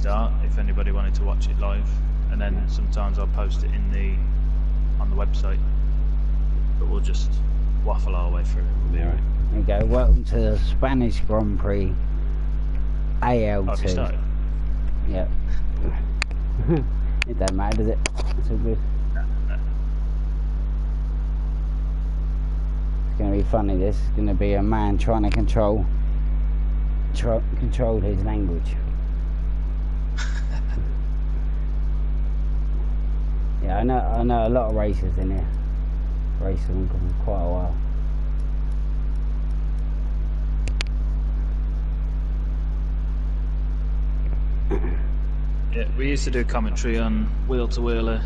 start if anybody wanted to watch it live, and then sometimes I'll post it on the website. But we'll just waffle our way through it. We'll be alright. There you go. Welcome to the Spanish Grand Prix AR2. Have you started? Yep. It don't matter, does it? It's all good. No. It's going to be funny. This is going to be a man trying to control his language. Yeah, I know a lot of racers in here. Racing for quite a while. Yeah, we used to do commentary on Wheel to Wheel a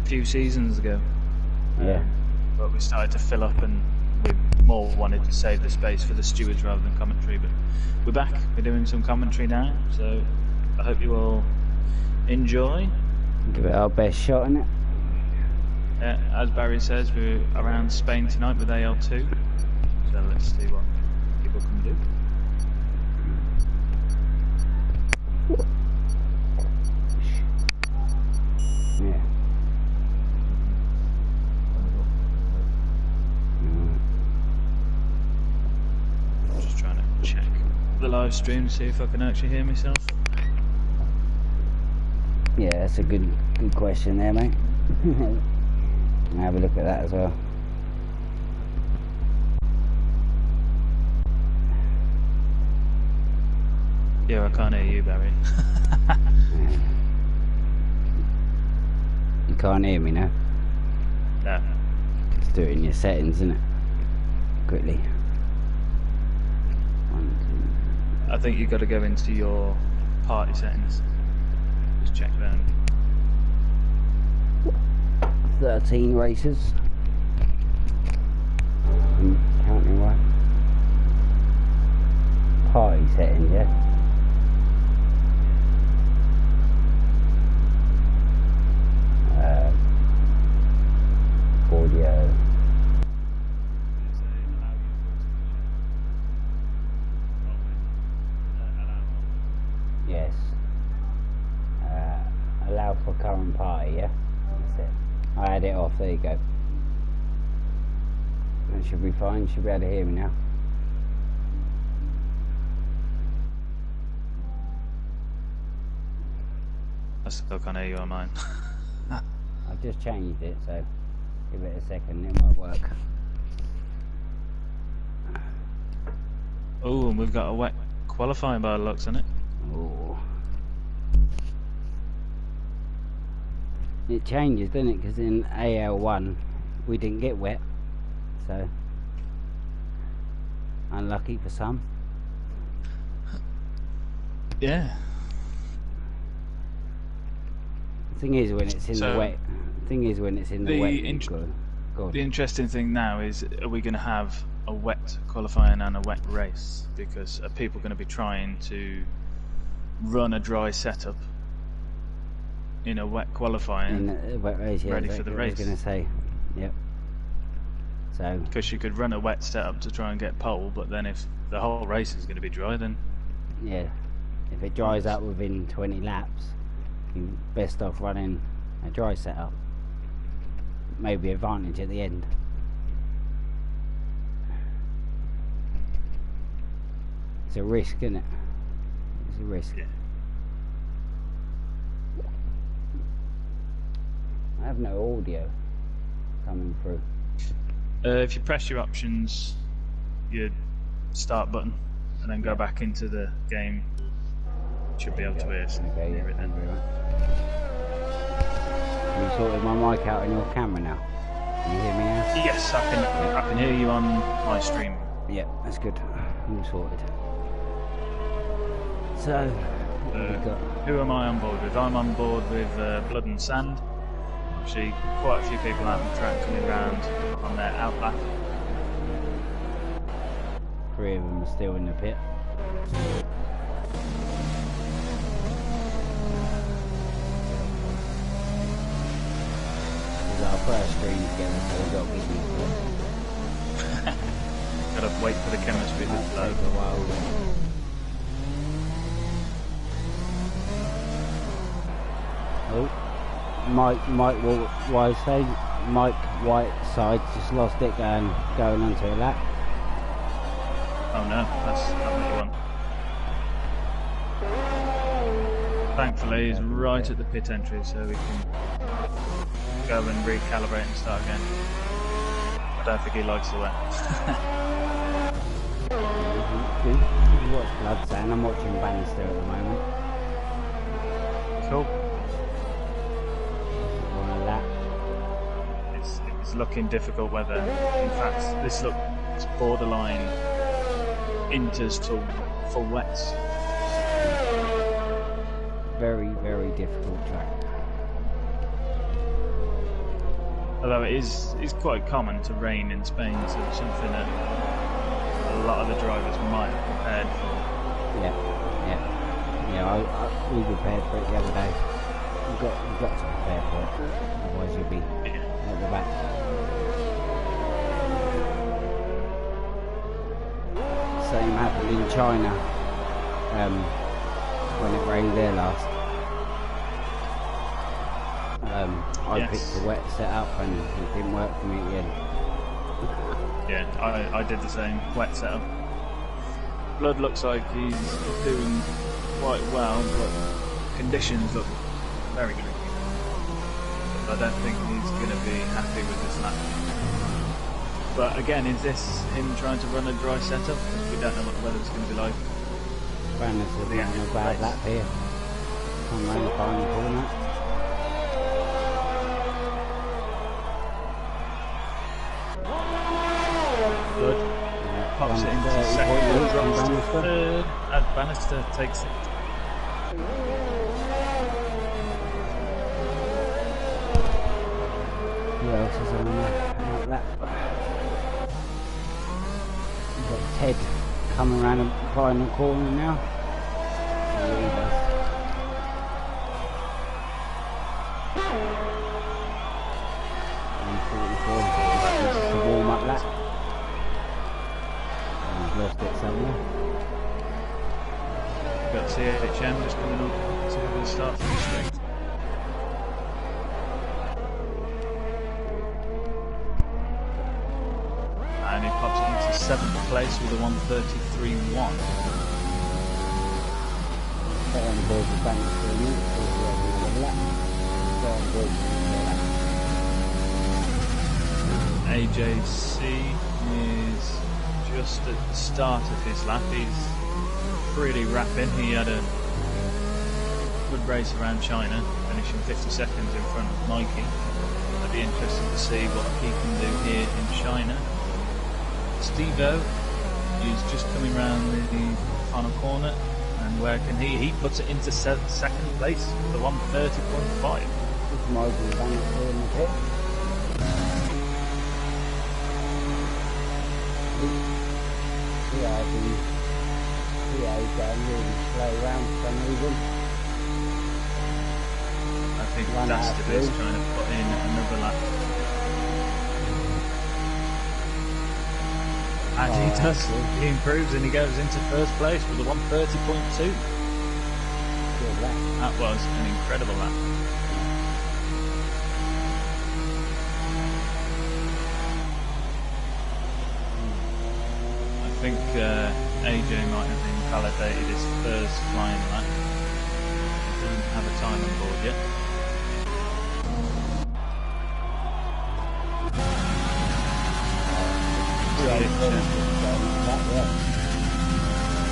few seasons ago. Yeah. But we started to fill up, and we more wanted to save the space for the stewards rather than commentary. But we're back. We're doing some commentary now, so I hope you all enjoy. Give it our best shot, innit? As Barry says, we're around Spain tonight with AR2, so let's see what people can do. Yeah. I'm just trying to check the live stream to see if I can actually hear myself. Yeah, that's a good question there, mate. Have a look at that as well. Yeah, I can't hear you, Barry. You can't hear me now? No. Just do it in your settings, innit? Quickly. I think you've got to go into your party settings. Just check them. 13 races. I'm counting right. Party settings, yeah. Audio. Yes. Allow for current party, yeah? That's it. I had it off, there you go. That should be fine, should be able to hear me now. I still can't hear you on mine. I've just changed it, so give it a second, it might work. Oh, and we've got a wet qualifying by the looks in it. Oh. It changes, doesn't it? Because in AL1 we didn't get wet, so unlucky for some. Yeah. The thing is, when it's in the wet. The thing is, when it's in the wet. The interesting thing now is, are we going to have a wet qualifying and a wet race? Because are people going to be trying to run a dry setup in a wet qualifying, in a wet race, yeah, ready for the race? I was going to say, yep. So. Because you could run a wet setup to try and get pole, but then if the whole race is going to be dry, then yeah, if it dries up within 20 laps, you're best off running a dry setup. Maybe advantage at the end. It's a risk, isn't it? It's a risk. Yeah. I have no audio coming through. If you press your options, your start button, and then go back into the game, you should be able to hear it. Okay, yeah, then. Have you sorted my mic out on your camera now? Can you hear me now? Yes, I can hear you on my stream. Yeah, that's good. All sorted. So, what have we got? Who am I on board with? I'm on board with Blood and Sand. Actually, quite a few people out on the track coming round on their outlap. 3 of them are still in the pit. This is our first stream together, so we've got to get used to it. Gotta wait for the chemistry to flow. Take a while. Oh, Mike Whiteside just lost it going onto a lap. Oh no, that's not what you want. Thankfully, he's right at the pit entry, so we can go and recalibrate and start again. I don't think he likes the wet. You watch Bloodsound, I'm watching Bannister at the moment. Cool. On a lap. It's looking difficult weather. In fact, this looks borderline inters for wets. Very, very difficult track. Although it's quite common to rain in Spain, so it's something that a lot of the drivers might have prepared for. Yeah. We prepared for it the other day. You've got to prepare for it, otherwise you'll be at the back. Same happened in China when it rained there last. I picked a wet setup and it didn't work for me again. Yeah, I did the same, wet setup. Blood looks like he's doing quite well, but conditions look very good. I don't think he's going to be happy with this lap. But again, is this him trying to run a dry setup? We don't know what the weather's going to be like. Brandon's having a bad lap here. Come round the final corner. Good. Pops it into second, drops to third, and Bannister takes it. Who else is on that lap? We've got Ted coming around the final corner now. Oh, he does. This is a warm-up lap. And he's lost it somewhere. We've got CHM just coming up to the start from the straight. And he pops it into 7th place with a 1:33.1. There's the bank for a minute, so we're on the lap. AJC is just at the start of his lap. He's pretty rapid. He had a good race around China, finishing 50 seconds in front of Mikey. I'd be interested to see what he can do here in China. Steve-O is just coming round the final corner, and where can he puts it into second place with a 1:30.5. It's Michael Bannister in the pit. He's going really slow round for some reason. I think Dastive is trying to put in another lap. And he does. He improves and he goes into first place with a 1:30.2. That was an incredible lap. I think AJ might have invalidated his first flying lap. He doesn't have a time on board yet.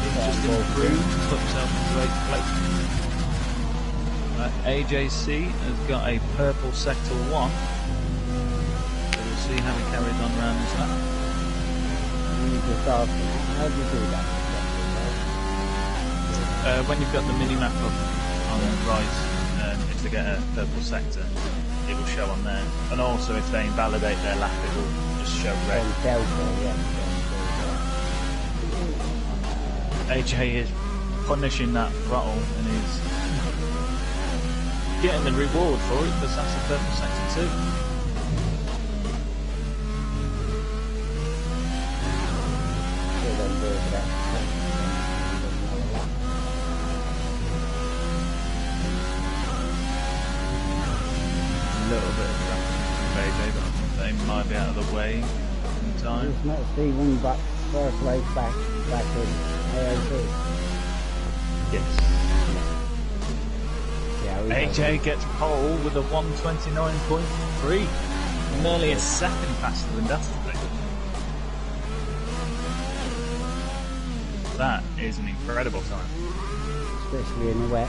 He's just improved, put himself into 8th place. AJC has got a purple sector 1. So we'll see how he carries on around this lap. How do you do that? When you've got the mini-map up on the right, if they get a purple sector, it will show on there. And also if they invalidate their lap, it will just show red. AJ is punishing that throttle and he's getting the reward for it because that's a purple sector too. little bit of traffic from AJ, but I think they might be out of the way in time. It's not Stephen, but first race back in AR2. Yes. Yeah, AJ gets pole with a 129.3, nearly a second faster than Dustin. That is an incredible time. Especially in the wet.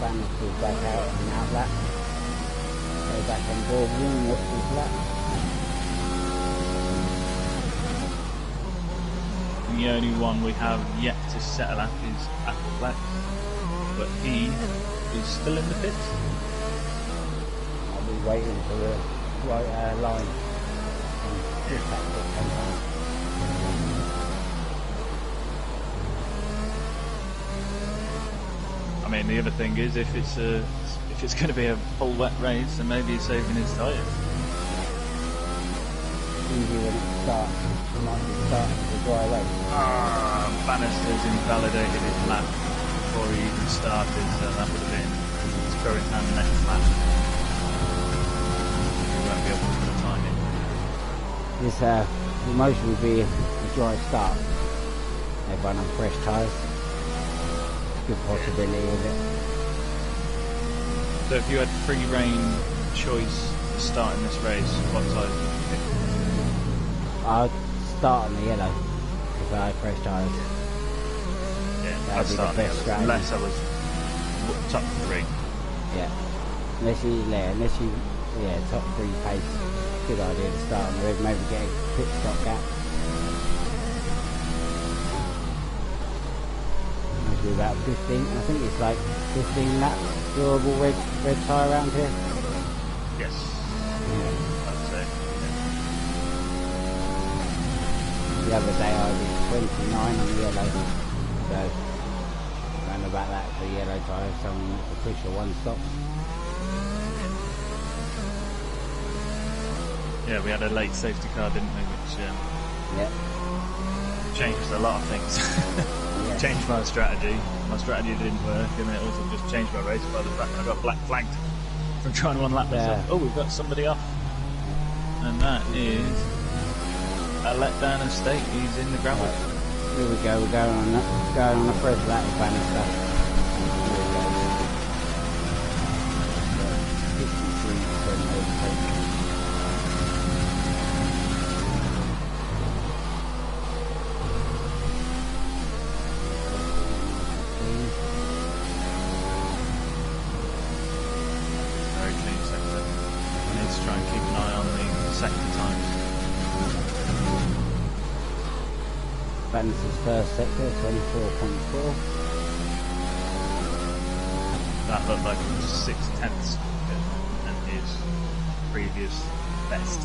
Bannister is back out and out lap. Go back on board, room, what's his lap? And the only one we have yet to settle at is Appleplex, but he is still in the pits. I'll be waiting for the right line. I mean, the other thing is if it's going to be a full wet race, then maybe he's saving his tyres. Easy when it starts. It might be starting to dry race. Bannister's invalidated his lap before he even started, so that would have been his current and next lap. He won't be able to put a time in. This most would be a dry start. Everyone on fresh tyres. Good possibility of it. So if you had free reign choice to start in this race, what tyres would you pick? I'd start on the yellow if I had fresh tyres. Yeah, That'd be the best strategy. Unless I was top 3. Yeah. Unless you top 3 pace. Good idea to start on the red, maybe get a pit stop gap. Maybe about 15, I think it's like 15 laps, durable red tyre around here. Yes. Yeah. I'd say. The other day I was 29 on the yellow, so around about that for the yellow tyre, someone to push a one stop. Yeah, we had a late safety car, didn't we? Which changed a lot of things. Changed my strategy. My strategy didn't work, and it also just changed my race by the fact that I got black flagged from trying to unlap myself. Oh, we've got somebody off, and that is a letdown of State. He's in the gravel. Here we go. We're going on a fresh lap of Bannister. Bannister's first sector, 24.4. That looked like it was 6/10 than his previous best.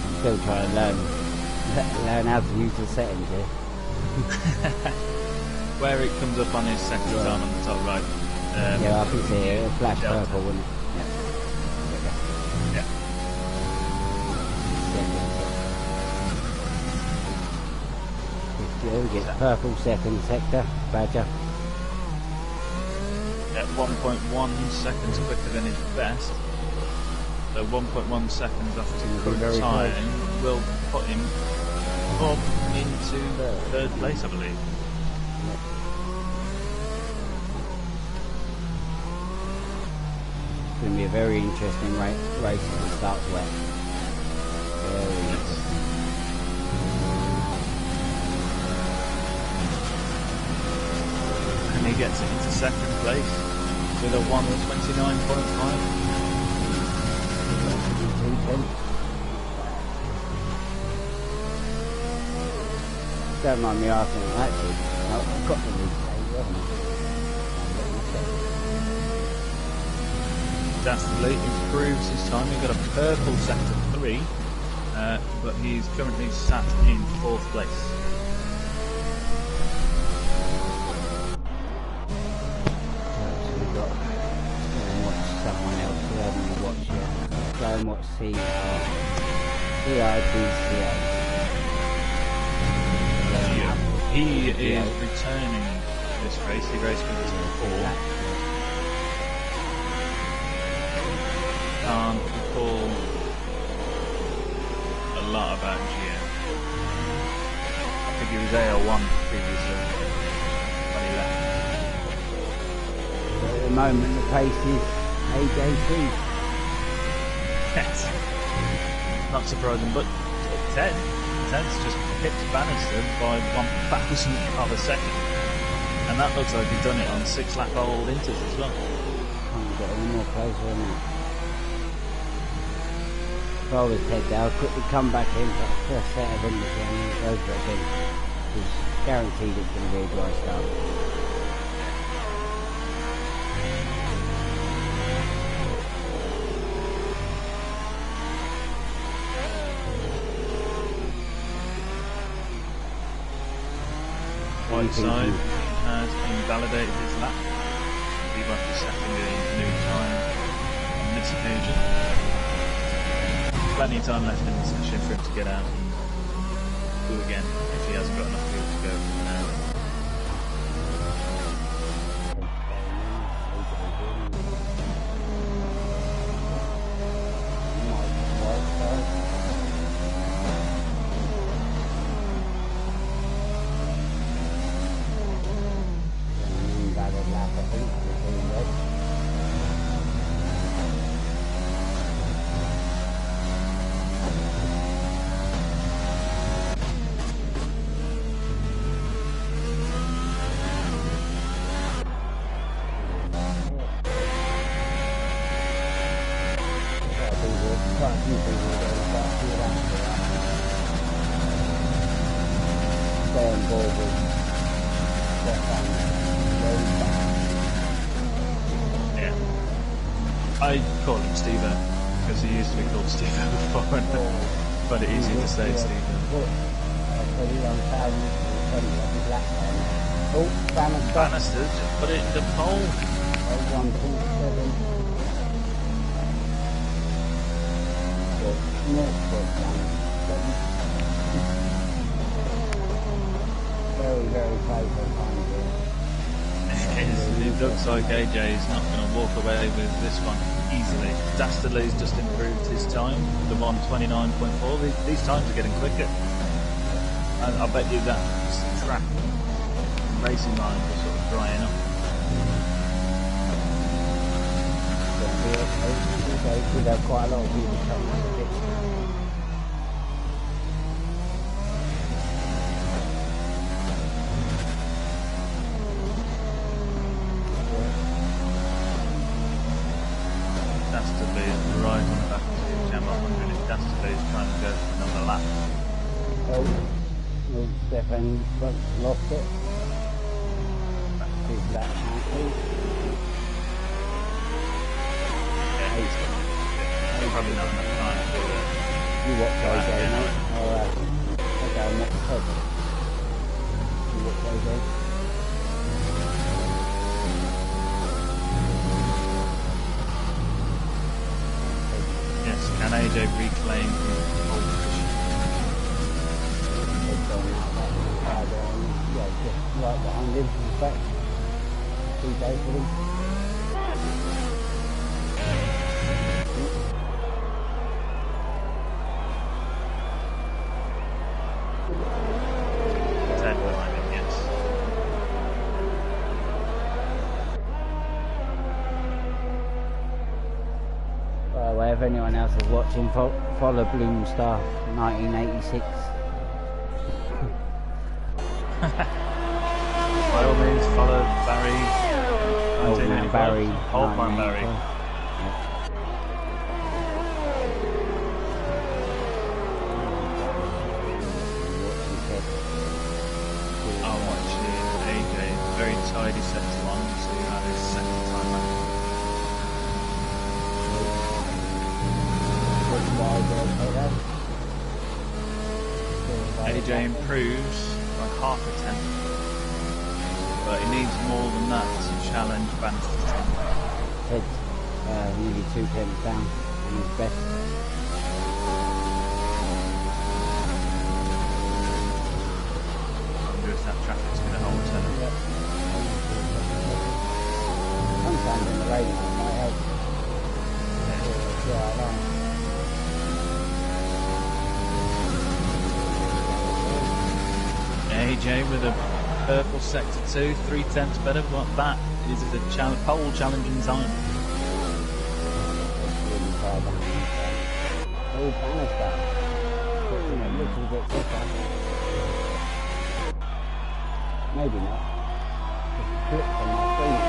I'm still trying to learn how to use the settings here. Where it comes up on his sector time on the top right. Yeah, I can see it. It'll flash purple, wouldn't it? Yeah. We get purple second sector, Badger. At 1.1 seconds quicker than his best. So 1.1 seconds after current time will put him up into third place, I believe. It's going to be a very interesting race if it starts wet. Very interesting. And he gets it into second place with a 1:29.5. Don't mind me asking, actually, I've got the replay, haven't I? Dastardly improves his time. He got a purple sector 3, but he's currently sat in 4th place. Go and watch CRBCA. He is returning this race. He raced with us before. Can't recall a lot about GM. I think he was AR1 previously when he left. But at the moment the pace is AJ2. Yes. Not surprising, but 10's just pipped Bannister by 1,000th of a second. And that looks like he's done it on 6-lap-old inters as well. Can't get any more closer than that. If I was Ted there, I'd quickly come back in for the first set of inters and go for it again. It's guaranteed it's going to be a dry start. Whiteside has invalidated his lap. He might be setting a new time on this occasion. Plenty of time left in the session for him to get out and do again if he hasn't got enough fuel to go from now. I call him Steve-O because he used to be called Steve-O before, and but it's easy to say Steve-O. Oh, Bannister just put it in the pole. 1.7. Very, very close on time here. It looks like AJ is not going to walk away with this one easily. Dastardly's just improved his time, the 1:29.4. These times are getting quicker. And I bet you that track racing line is sort of drying up. We'd have quite a lot of people coming on the pitch. Dastardly is right on the back of the Gem 100 if Dastardly is trying to go for another lap. Oh, well, Stefan lost it. Back to that happy. Yeah, he's probably not enough time to do it. You watch AJ, Yeah, mate. Alright. Okay, I'm not the You watch AJ. Yes, can AJ reclaim his pole position? Yeah, just right behind him, in fact. 2 days for him. If anyone else is watching, follow Bloom Star 1986. By all means, follow Barry. Old man Barry. Old man Barry. I'll watch AJ. Very tidy set to one, so you have his second time out. AJ improves by half a tenth, but he needs more than that to challenge Bannister's time. Head's nearly 2 tenths down on his best. I wonder if that track AJ with a purple sector 2, 3/10 better. What that is a pole challenging time. Oh, banister. Looking a little bit quicker. Maybe not. Just clicked on my screen.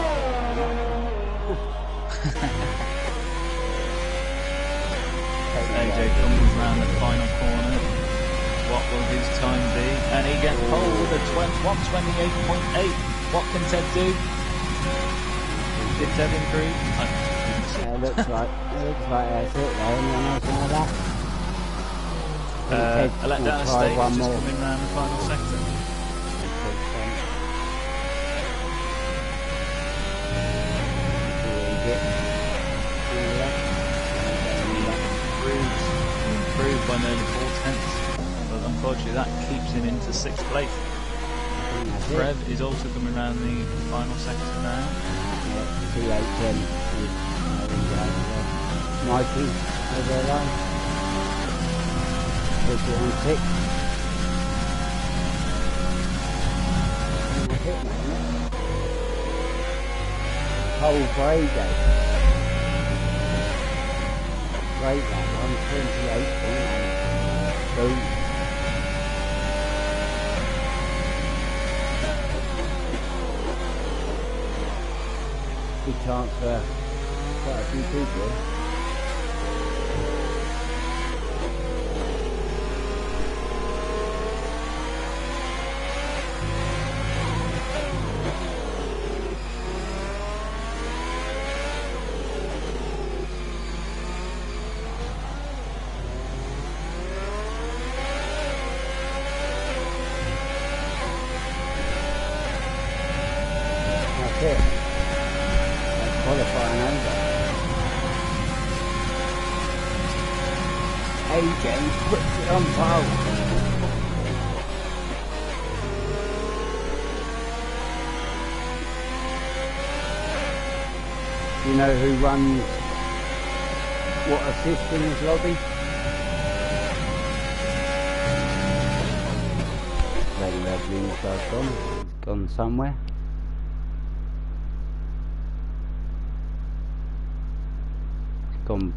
AJ comes round the final corner. What will his time be? And he gets pole with a 128.8. What can Ted do? Did Ted improve? It looks like that's it though. Anyone else know that? I let down a stage just coming round the final sector. Improved by nearly 4/10, but unfortunately that keeps him into 6th place. Trev is also coming around the final sector now. CHM is Mikey over there. 6. Whole grade day. Great that one, 28.8. Boom. Good chance for quite a few people. That's it. That's qualifying over. AJ puts it on pole. Do you know who runs what assist in this lobby? Lady Lovely's gone. He's gone somewhere. Gone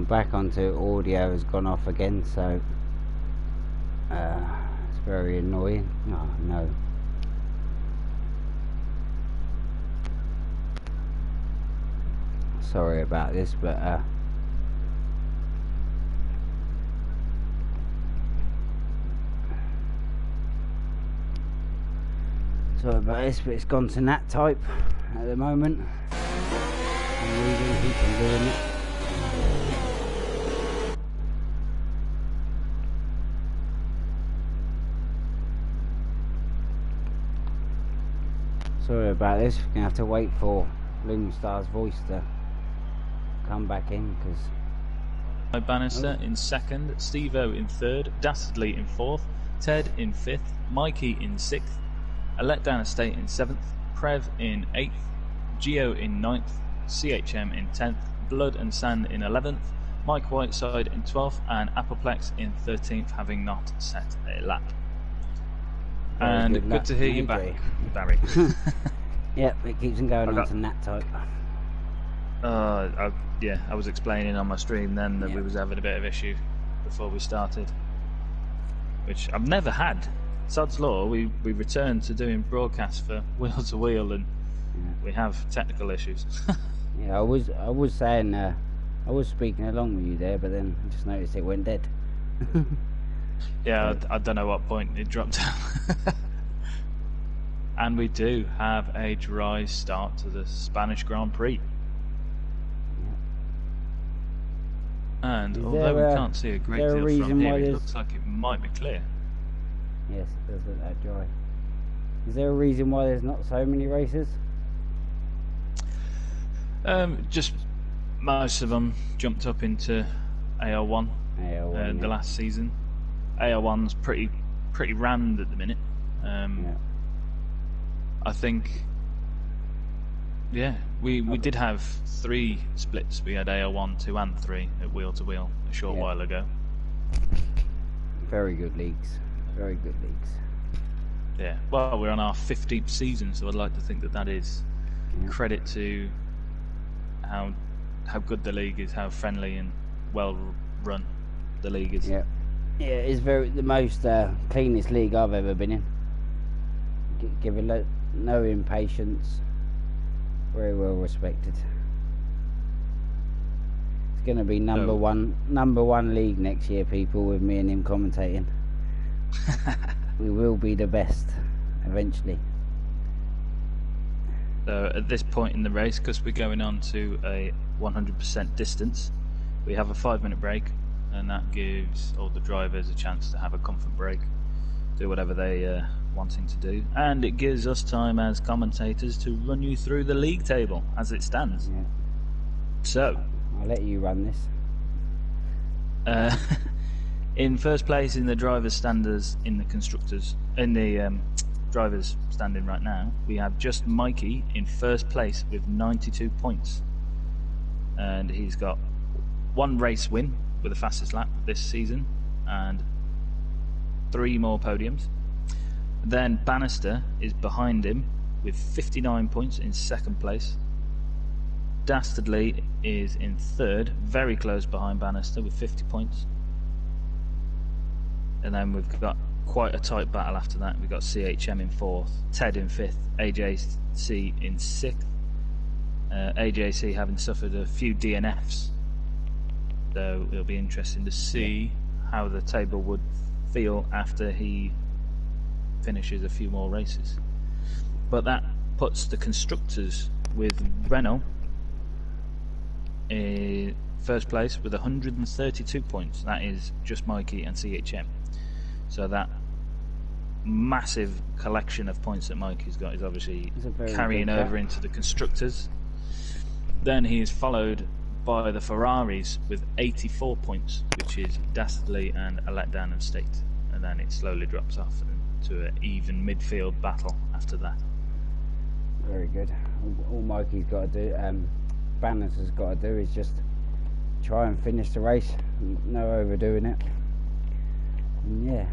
back onto audio, has gone off again, so it's very annoying. Oh no. Sorry about this, but sorry about this, but it's gone to nat type at the moment. I'm reading, keep on doing it. Sorry about this, we're gonna have to wait for Loomstar's voice to come back in, because Bannister in 2nd, Steve-O in 3rd, Dastardly in 4th, Ted in 5th, Mikey in 6th, A Letdown Estate in 7th, Prev in 8th, Geo in 9th, CHM in 10th, Blood and Sand in 11th, Mike Whiteside in 12th, and Appleplex in 13th, having not set a lap. And good to hear you back, Barry. Yep, it keeps on going on to nat type. Yeah, I was explaining on my stream then that we was having a bit of issue before we started, which I've never had. Sod's law, we returned to doing broadcasts for wheel to wheel, and we have technical issues. Yeah, I was saying I was speaking along with you there, but then I just noticed it went dead. Yeah, I don't know what point it dropped down. And we do have a dry start to the Spanish Grand Prix. And although we can't see a great deal from here, it looks like it might be clear. Yes, it does look that dry. Is there a reason why there's not so many races? Just most of them jumped up into AR1, the last season. AR1's pretty rammed at the minute. I think, we did have 3 splits. We had AR1, 2 and 3 at wheel to wheel a short while ago. Very good leagues. Very good leagues. Yeah. Well, we're on our 15th season, so I'd like to think that that is credit to how good the league is, how friendly and well run the league is. Yeah. Yeah, it's the most cleanest league I've ever been in. Given no impatience. Very well respected. It's going to be number one league next year, people, with me and him commentating. We will be the best eventually. So at this point in the race, because we're going on to a 100% distance, we have a 5-minute break, and that gives all the drivers a chance to have a comfort break, do whatever they wanting to do, and it gives us time as commentators to run you through the league table as it stands. Yeah. So I'll let you run this. In first place in the drivers' standards in the constructors, in the drivers standing right now, we have just Mikey in first place with 92 points, and he's got 1 race win with the fastest lap this season and 3 more podiums. Then Bannister is behind him with 59 points in second place. Dastardly is in third, very close behind Bannister with 50 points. And then we've got quite a tight battle after that. We've got CHM in fourth, Ted in fifth, AJC in sixth. AJC having suffered a few DNFs, so it'll be interesting to see how the table would feel after he finishes a few more races. But that puts the constructors with Renault in first place with 132 points. That is just Mikey and CHM. So that massive collection of points that Mikey's got is obviously carrying over into the constructors. Then he is followed by the Ferraris with 84 points, which is Dastardly and a letdown of state. And then it slowly drops off into an even midfield battle after that. Very good. All Mikey's got to do, Banners has got to do, is just try and finish the race. No overdoing it. And yeah,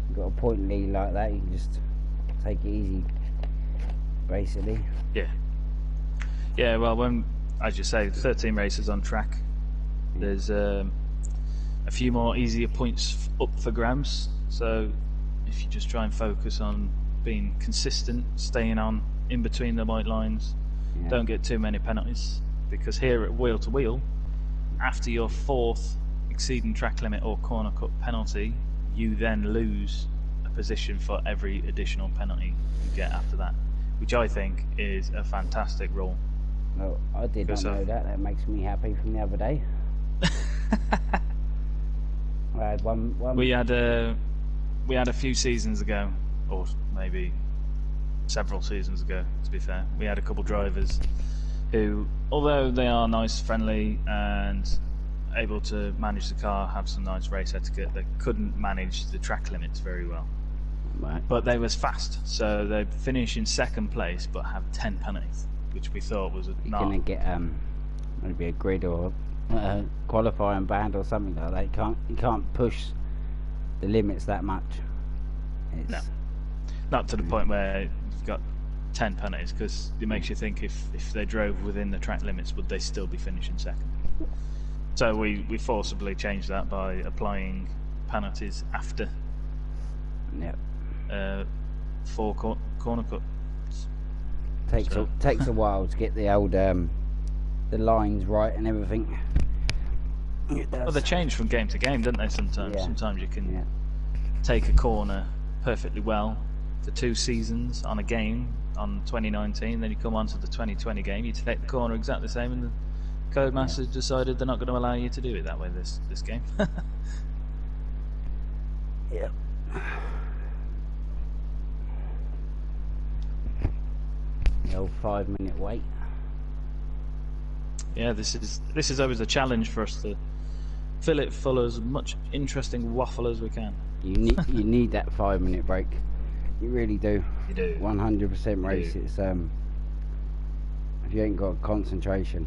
you've got a point lead like that, you can just take it easy, basically. Yeah, well, when, as you say, 13 races on track, there's a few more easier points up for grabs. So if you just try and focus on being consistent, staying on in between the white lines, don't get too many penalties, because here at Wheel to Wheel, after your 4th exceeding track limit or corner cut penalty, you then lose a position for every additional penalty you get after that, which I think is a fantastic rule. No, I did not know that. That makes me happy from the other day. I had one. We had a few seasons ago, or maybe several seasons ago, to be fair. We had a couple drivers who, although they are nice, friendly, and able to manage the car, have some nice race etiquette, they couldn't manage the track limits very well. Right. But they was fast, so they finish in second place, but have 10 penalties, which we thought was You're gonna get maybe a grid or qualifying band or something like that. You can't push the limits that much. No, not to the point where you've got 10 penalties, because it makes you think if they drove within the track limits, would they still be finishing second? So we forcibly changed that by applying penalties after 4 corner cuts. Takes a while to get the old the lines right and everything. Well, they change from game to game, don't they? Sometimes you can take a corner perfectly well for 2 seasons on a game on 2019, then you come on to the 2020 game, you take the corner exactly the same, and the Codemasters decided they're not going to allow you to do it that way this game. Yep. The old 5-minute wait. Yeah, this is always a challenge for us to fill it full of as much interesting waffle as we can. You need that 5-minute break. You really do. You do. 100% race. It's if you ain't got concentration,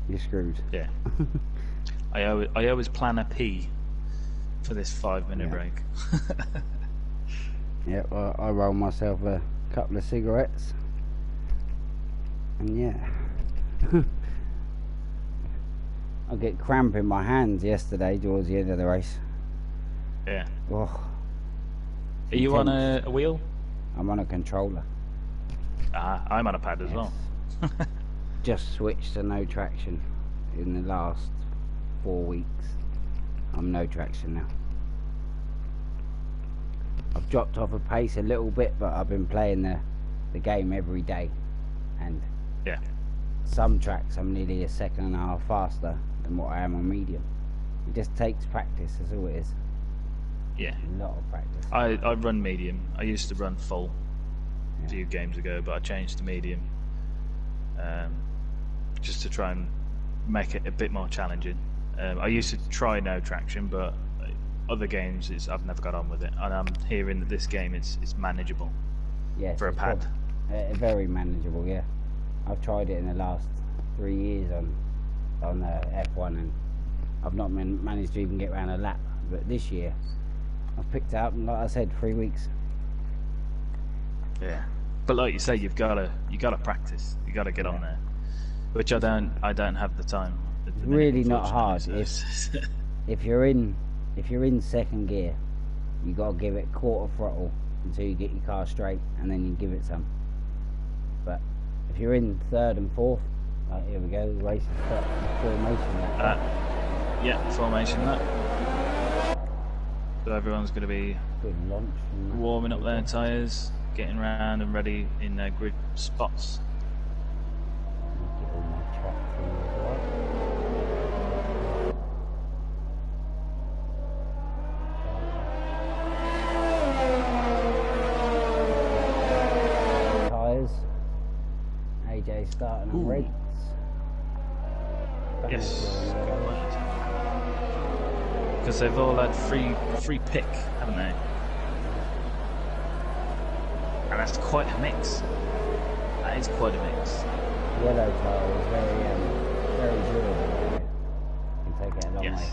you're screwed. Yeah. I always plan a P for this 5-minute break. Yeah, well, I rolled myself a couple of cigarettes, and yeah, I get cramp in my hands yesterday towards the end of the race. Yeah. Oh, Are you on a wheel? I'm on a controller. I'm on a pad as well. Just switched to no traction in the last 4 weeks. I'm no traction now. I've dropped off a pace a little bit, but I've been playing the game every day, and yeah, some tracks I'm nearly a second and a half faster than what I am on medium. It just takes practice, that's all it is. Yeah, a lot of practice. I run medium. I used to run full a few games ago, but I changed to medium just to try and make it a bit more challenging. I used to try no traction, but other games I've never got on with it, and I'm hearing that this game it's manageable. Yes, for a pad. Very manageable. Yeah, I've tried it in the last 3 years on F1, and I've not managed to even get around a lap. But this year, I've picked it up, and like I said, 3 weeks. Yeah, but like you say, you got to practice. You got to get on there, which I don't have the time. It's really not hard. If you're in second gear, you got to give it quarter throttle until you get your car straight, and then you give it some. But if you're in third and fourth, like here we go, the race is formation. Yeah, formation that. So everyone's going to be good launch warming up their tyres, getting around and ready in their grid spots. Get all my track through as well. Tyres. AJ starting on reds. Yes. Because they've all had free pick, haven't they? And that's quite a mix. That is quite a mix. Yellow tire is very durable. You can take it a long way.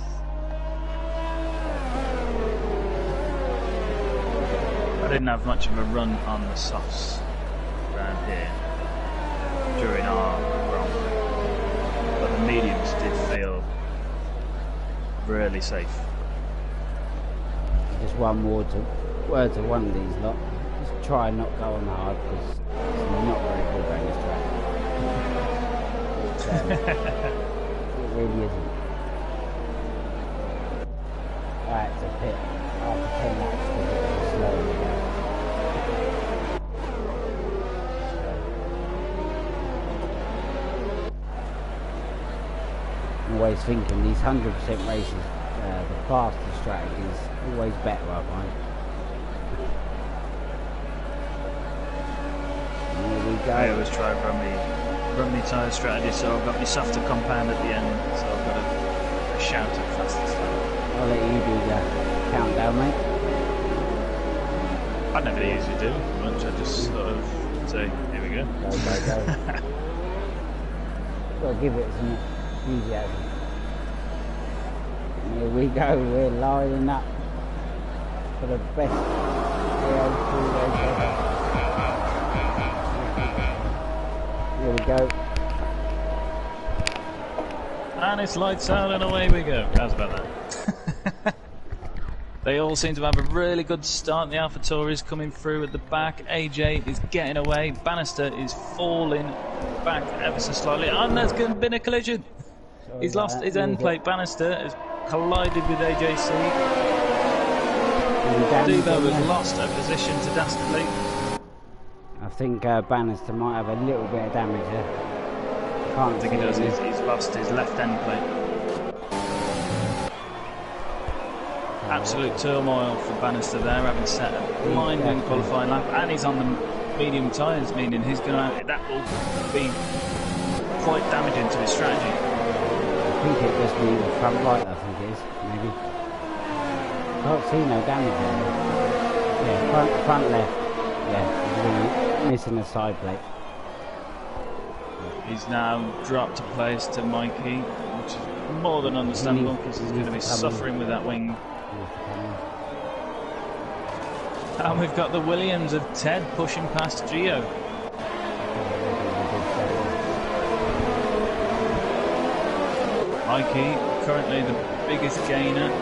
I didn't have much of a run on the softs around here during our Grand Prix, but the mediums did feel really safe. Just one word to one of these lot. Just try and not go on hard, because it's not very good around this track. It really isn't. I had to pit after 10 laps because it was slow again. I'm always thinking these 100% races, the faster strategy is always better, I find. I always try and run me tyre strategy, so I've got my softer compound at the end, so I've got a shout at fastest lap. I'll let you do the countdown, mate. I never usually do much, I just sort of say, here we go. Go. Gotta give it some enthusiasm. Here we go, we're lining up for the best AR2 race ever. Here we go. And it's lights out and away we go. How's about that? They all seem to have a really good start. The AlphaTauri is coming through at the back. AJ is getting away. Bannister is falling back ever so slightly. And there's been a collision. He's lost his end plate. Bannister has collided with AJC. Devo has lost a position to Dastardly. I think Bannister might have a little bit of damage there. I think he does. He's lost his left end plate. Absolute turmoil for Bannister there, having set a blinding qualifying lap, and he's on the medium tyres, meaning he's going to. That will be quite damaging to his strategy. I think it must be the front right. I think it is maybe. Can't see no damage there. Yeah, front left. Yeah, missing a side plate. He's now dropped a place to Mikey, which is more than understandable because he's going to be suffering with that wing. And we've got the Williams of Ted pushing past Gio. Mikey, currently the biggest gainer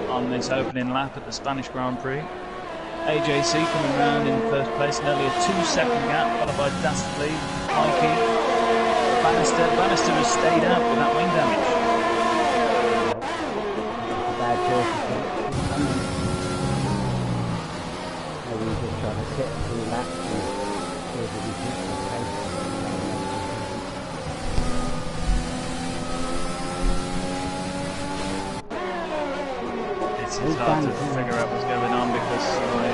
on this opening lap at the Spanish Grand Prix. AJC coming round in first place, nearly a 2-second gap, followed by Dastardly, Mikey, Bannister has stayed out with that wing damage. Bad choice. Maybe he's just trying to sit a few laps and see if he can keep the pace. It's hard to figure out what's going on because my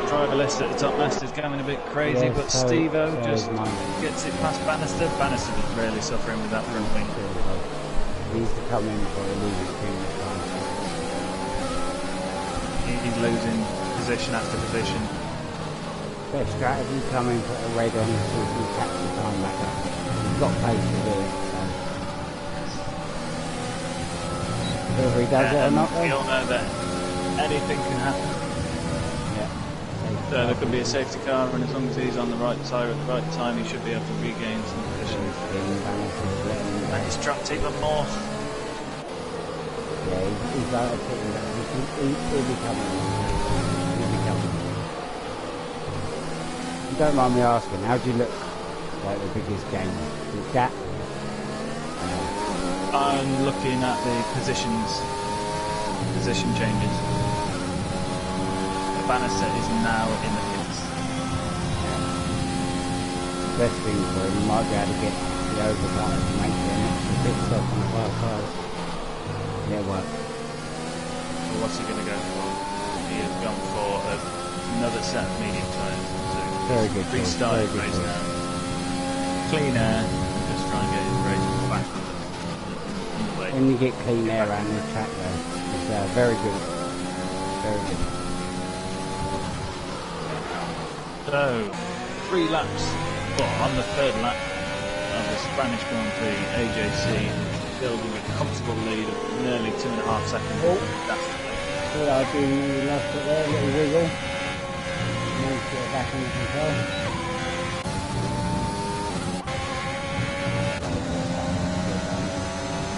driver list at the top list is going a bit crazy, but Steve-O just gets it past Bannister. Bannister was really suffering with that front wing. He needs to come in for a losing team. He's losing position after position. Best strategy, come in, put a red on so he can catch the time back up. He's got pace to do it. Whether he does it or not, we all know that anything can happen. Yeah. So there could be a safety car, and as long as he's on the right side at the right time, he should be able to regain some position. And he's dropped even more. Yeah, he's like a picking back. He'll be coming. He'll be coming. You don't mind me asking, how do you look like the biggest game? Is that? I'm looking at the position changes. The Bannister is now in the pits. Best thing for him, he might be able to get the overtime to make an extra pit stop on the fast side. Yeah, work. Well, what's he going to go for? He has gone for another set of medium tyres. So very good. Restart his race now. Clean air, just try and get his race back on the way. When you get clean air around the track though, it's very good. Very good. So, 3 laps, well, on the 3rd lap of the Spanish Grand Prix, AJC building a comfortable lead of nearly 2.5 seconds. Oh, that's the way. What I do when we lost it there, a little wiggle. Managed to get it back under control.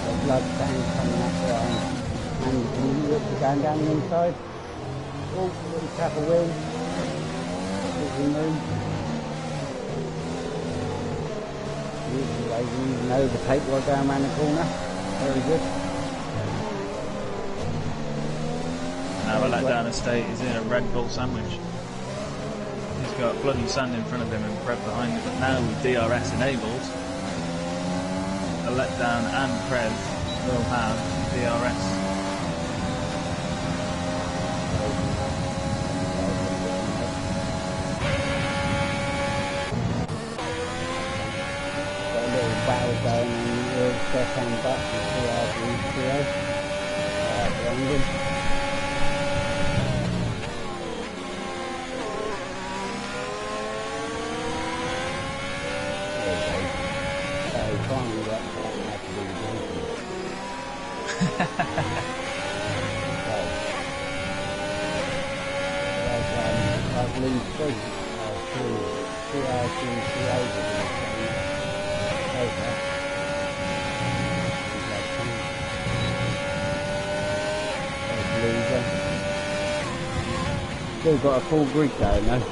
Got blood stains coming up there, and you're going down the inside. Oh, little tap of wheel. You can overtake while going around the corner. Very good. Now a letdown estate is in a Red Bull sandwich. He's got blood and sand in front of him and Prev behind him, but now with DRS enabled, a letdown and Prev will have DRS. Battle going on the left-hand back and AR2W. London. There you go. So finally got that match to be I've lead 3. 2 hours, 2 over. Still got a full grid going though.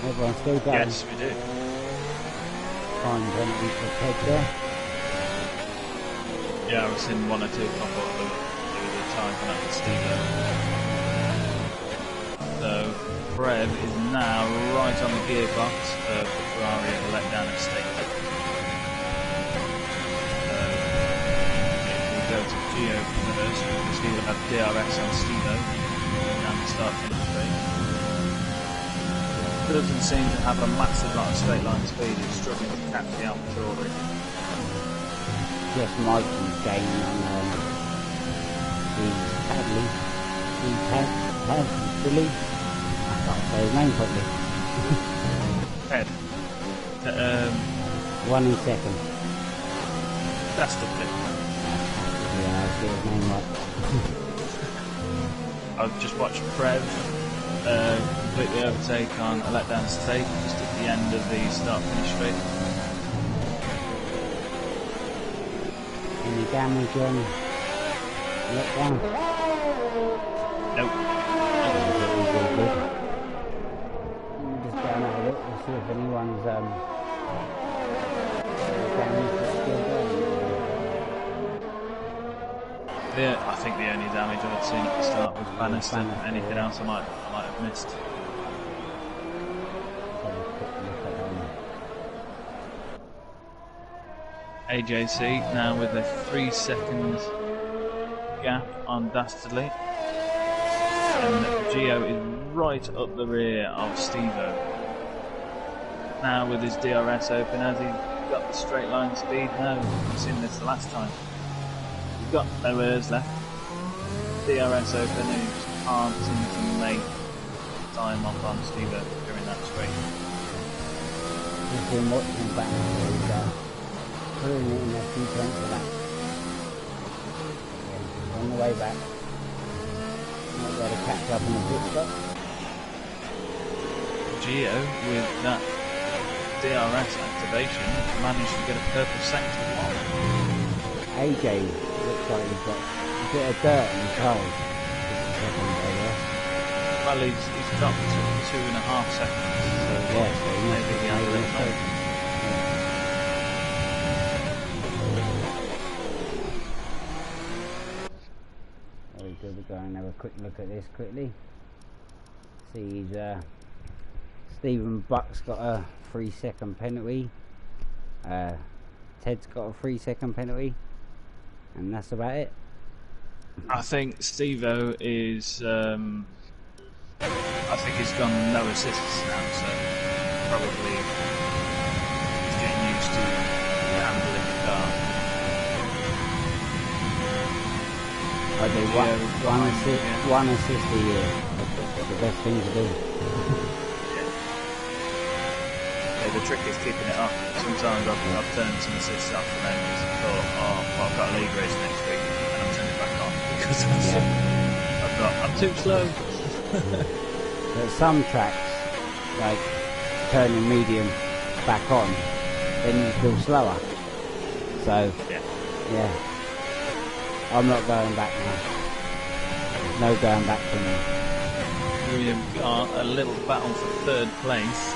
Everyone's still going. Yes, we do. Fine penalty for Ted there. Yeah, I was in 1 or 2 pop up, but it was a time for that with Steve. So, Prev is now right on the gearbox of the Ferrari at the letdown estate. Go to Gio first because he will have DRS on Steve-O and the start finish straight. Doesn't seem to have a massive lot of straight line speed. He's struggling to catch the AR2W. Yes, Mikey's gaining on the Billy. I can't say his name properly. Ted. 1 in second. That's the bit. Yeah, I get his name right. I've just watched Prev completely overtake on a letdown straight just at the end of the start-finish straight. Any damage on letdown? Nope. Let me just go and have a look and see if anyone's damage is still going. Yeah, I think the only damage I'd seen at the start was Bannister. Anything else I might have missed. AJC now with a 3-second gap on Dastardly. And Gio is right up the rear of Stevo. Now with his DRS open, has he got the straight line speed? No, we've seen this the last time. He's got no airs left. DRS open, and he just can't seem to make time up on Stevo during that straight. We've been watching back and putting it in a few points of that. Yeah, on the way back. Not there to catch up in the pit stop. Gio, with that DRS activation, managed to get a purple sector. AJ looks like he's got a bit of dirt on his cars. Well, he's dropped to 2.5 seconds, so yeah, so maybe he has a little bit. Very good, we'll go and have a quick look at this quickly. See, Stephen Buck's got a 3-second penalty. Ted's got a 3-second penalty. And that's about it. I think Stevo is. I think he's gone no assists now, so probably he's getting used to handling the car. I do one assist a year. That's the best thing to do. Yeah, the trick is keeping it up. Sometimes I've turned some assists off and then thought, oh, well, I've got a league race next week, and I'm turning it back on because I've got, I'm too slow. But some tracks, like turning medium back on, then you feel slower. So, yeah, I'm not going back now. No going back for me. We have got a little battle for third place,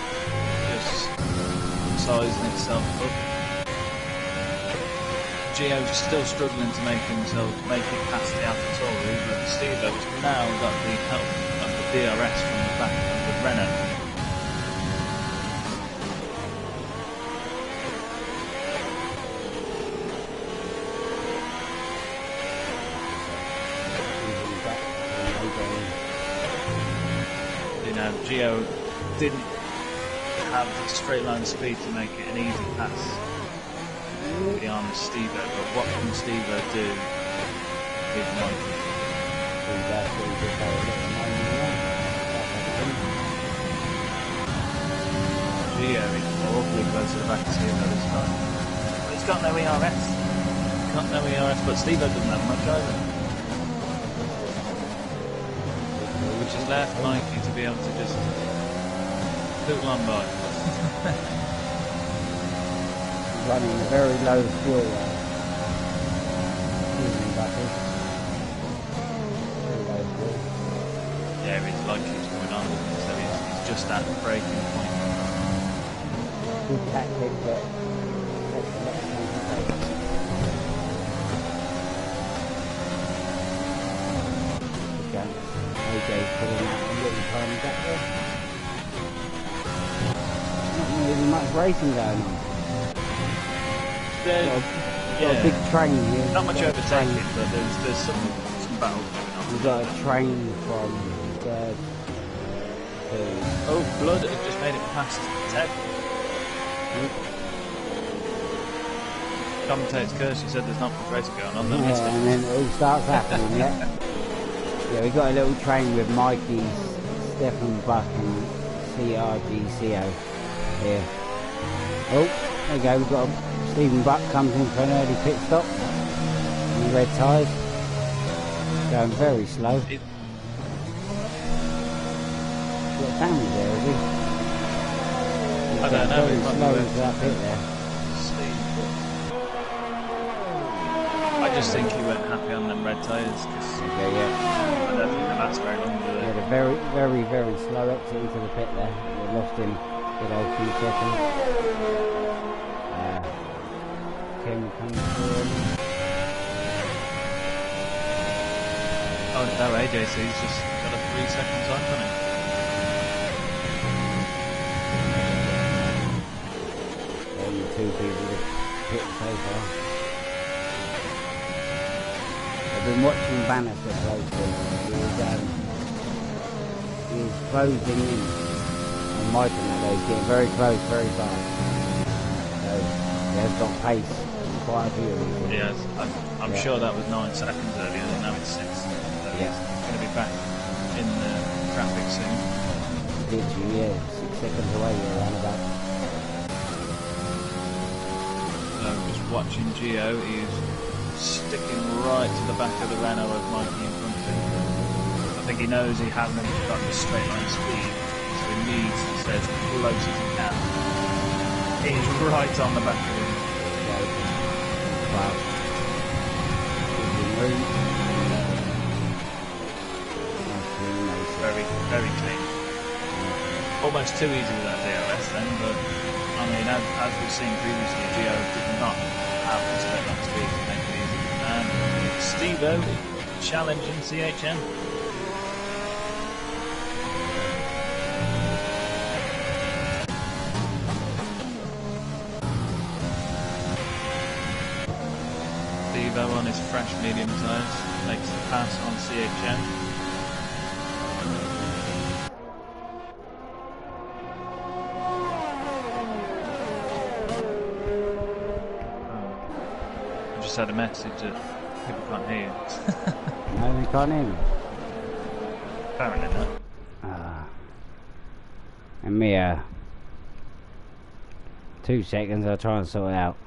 just sizing itself up. Gio's still struggling to make it past the AlphaTauri, but Stevo's now got the help of the DRS from the back of the Renault. You know, Gio didn't have the straight line speed to make it an easy pass beyond Stevo, but what can Stevo do with Mikey? Gio is awfully close to the back of Stevo this time. But he's got no ERS. But Stevo doesn't have much either. Which has left Mikey to be able to just poodle on by. Running a very low fuel very low fuel. Yeah, it's like he's going on, so he's just at the breaking point. Good tactic, but again, AJ's putting out a little tiny gap there. Not really much racing going on. Got a big train here. Not much overtaking, but there's some battle going on. We've got a train from third to... Oh, Blood had just made it past Ted. Commentator's curse, he said there's not much racing going on. Yeah, and then it all starts happening, yeah. Yeah, we've got a little train with Mikey, Stefan Buck and CRGCO here. Oh, there you go, we've got Stephen Buck comes in for an early pit stop in the red tyres. Going very slow. got family there, has he? I don't know. Very It might be slow worth into that pit there. see, but I just think he weren't happy on them red tyres because Okay, yeah. I don't think they last very long, do He they? had a very, very, very slow exit into the pit there. We lost him a good old few seconds. Kim comes through. Oh no, AJC's just got a 3-second time on it. Only two people to pit so far. I've been watching Bannister closely. He's closing in on Mike and that. He's getting very close, very fast. So he has got pace in quite a few of these. Yes, I'm sure that was 9 seconds earlier, and now it's 6. So Yeah. he's going to be back in the traffic soon. Literally, yeah, 6 seconds away, yeah, around about. So just watching Gio, he's sticking right to the back of the Renault of Mikey in front of him. I think he knows he hasn't got the straight line speed, so he needs to stay as close as he can. He's right on the back of him. Wow. Very, very clean. Almost too easy with that DRS then, but I mean, as we've seen previously, Gio did not have the straight line speed to make it easy. And Steve-O challenging CHM. Steve-O on his fresh medium tyres makes the pass on CHM. Just had a message that people can't hear you. No, they can't hear me. Apparently not. And me, 2 seconds, I'll try and sort it out.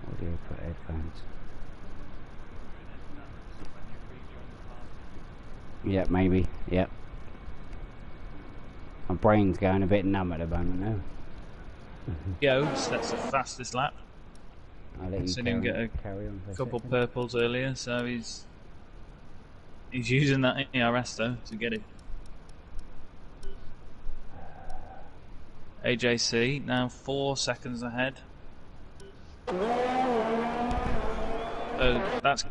Audio put headphones. Yep, maybe, yep. My brain's going a bit numb at the moment now. Yodes, that's the fastest lap. I'll let you Seen him get a couple purples earlier, so he's using that ARS though to get it. AJC now 4 seconds ahead. That's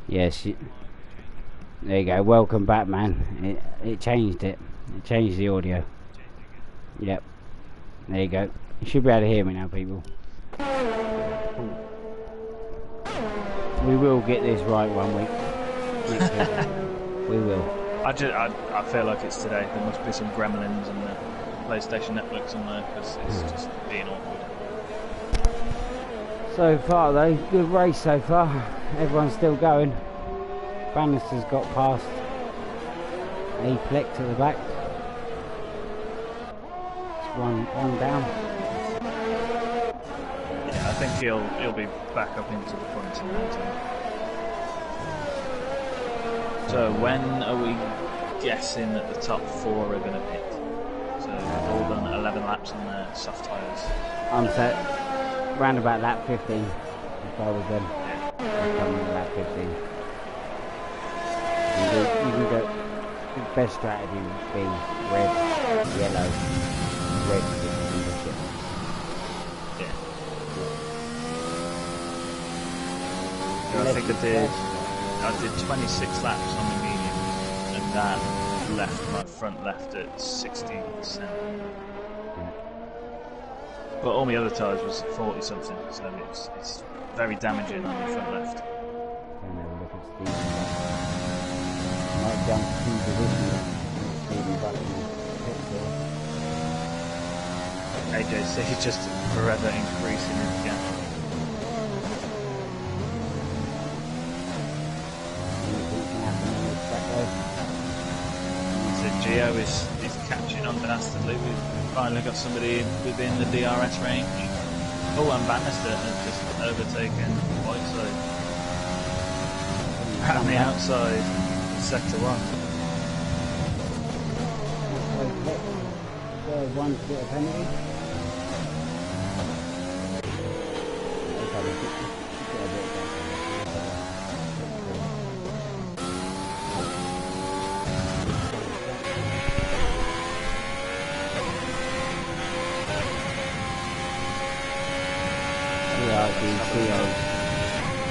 yes, there you go. Welcome back, man. It changed it. It changed the audio. Yep. There you go. You should be able to hear me now, people. We will get this right one week. Next week. We will. I feel like it's today. There must be some gremlins and the PlayStation Network somewhere because it's just being awkward. So far though, good race so far. Everyone's still going. Bannister's got past Aplex at the back. It's one down. Yeah, I think he'll be back up into the front in no time. So when are we guessing that the top 4 are going to pit? So they've all done 11 laps on their soft tyres. I'm set. Round about lap 15. If I was them, I'd come in lap 15. You can go. The best strategy would be red, yellow, red. Yeah. I did 26 laps on the medium, and that left my front left at 60%. But all my other tyres was 40 something, so it's very damaging on the front left. And have a look at Stephen. Might jump 2 positions. Stephen back in the pit AJC just forever increasing his gap. Anything can happen on this track though. Geo is catching on dastardly. We've finally got somebody within the DRS range. Oh, and Bannister has just overtaken Whiteside. Around the outside, sector 1. One to get a penalty.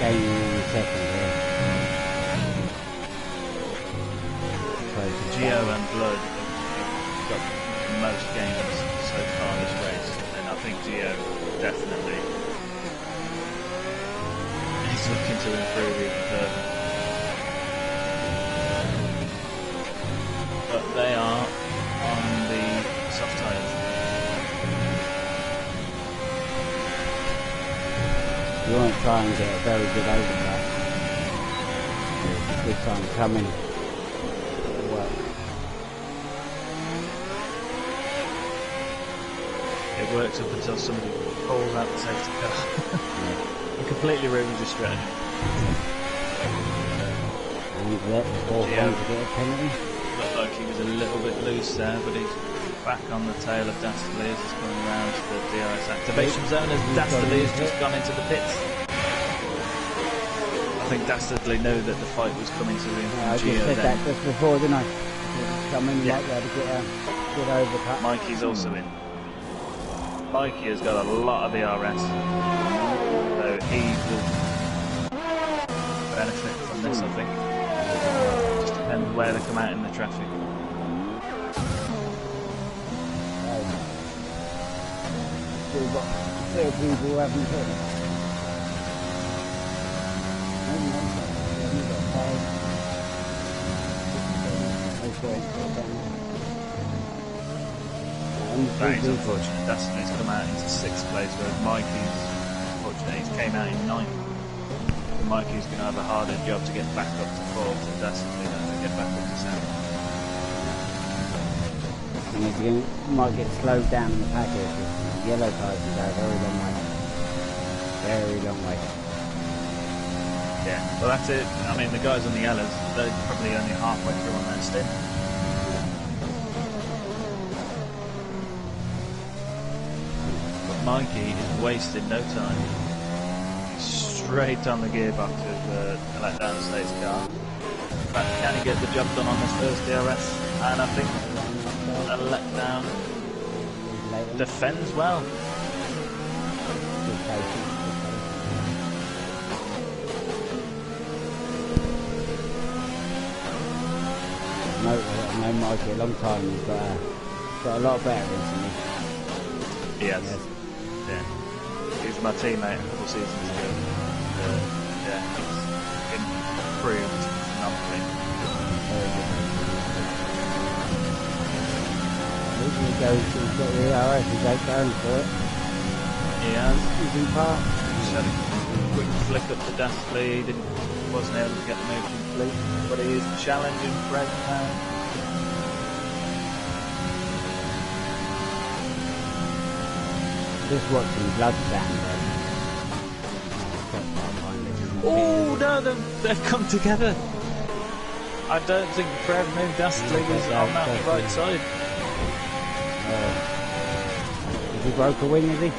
Gaining in the second here. Geo and Blood have got the most games so far this race, and I think Geo definitely is looking to improve even further. But they are on the soft tyres. You want to try and get a very good overlap. It's a good time coming. Work. It works up until somebody pulls out the safety car. It completely ruins your strategy. And you let the ball to get a penalty. Looked like he was a little bit loose there, but he's back on the tail of Dastardly as he's coming around to the DRS activation zone as Dastardly has just gone into the pits. I think Dastardly knew that the fight was coming to him. Yeah, I just said that just before, didn't I? Come in Yeah. like that to get over cut. Mikey's also in. Mikey has got a lot of DRS, so he will benefit from this, I think. Just depends where they come out in the traffic. We've got 2 people who haven't hit it. That is unfortunate. Dastardly's come out into 6th place, whereas Mikey's, unfortunately, he's came out in 9th. So Mikey's going to have a harder job to get back up to 4th, and Dastardly has to get back up to 7th. And you might get slowed down in the pack here, because yellow tyres can go a very long way. Very long way. Yeah, well that's it. I mean, the guys on the yellows, they're probably only halfway through on their stint. But Mikey is wasting no time. He's straight on the gearbox of the letdown state's car. But can he get the job done on this first DRS? And I think a letdown defends well. No, Mikey, a long time. He's got a lot better recently. He has. Yeah. He was my teammate a couple of seasons ago. Yeah, he's improved phenomenally. He's got the AR2, he's out going for it. He has. He's in park. Just had a quick flick up the Dastardly. He wasn't able to get the move complete, but he is challenging Fred now. Just watching Bloodstand. Oh no, they've come together. I don't think Fred knew Dastardly was on that right side. Has he broke a wing, is he?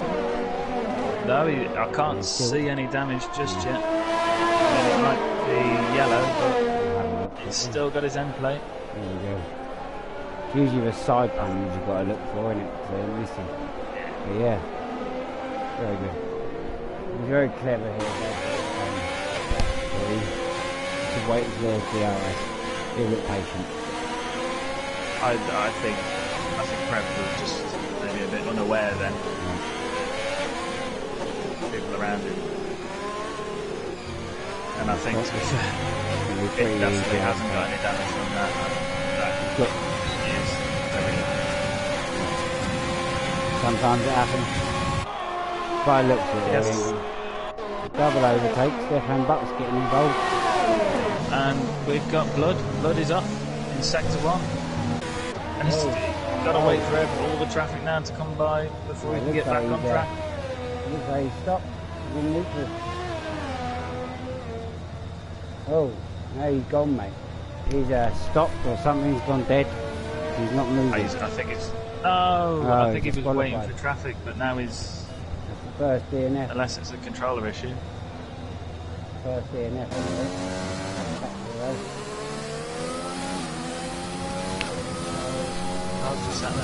No, I can't see any damage just yet. I mean, it might be yellow, but he's still got his end plate. There you go. It's usually the side panels you've got to look for, isn't it? So they're missing. But yeah, very good. He's very clever here. To wait for the DRS. Be a bit patient. I think Fred was just maybe a bit unaware then. People around him. And I think, to be fair, if Dastardly hasn't got any damage from that is very nice. Sometimes it happens. By looks at it, Yes. double overtake, Stefan Buck's getting involved. And we've got Blood. Blood is off in sector 1. Gotta wait for all the traffic now to come by before we can get back on track. Looks like he stopped. He didn't need to. Oh, now he's gone, mate. He's stopped or something. He's gone dead. He's not moving. I think it's. I think he was waiting for traffic, but now he's. That's the first DNF. Unless it's a controller issue. First DNF. I'll just sat there.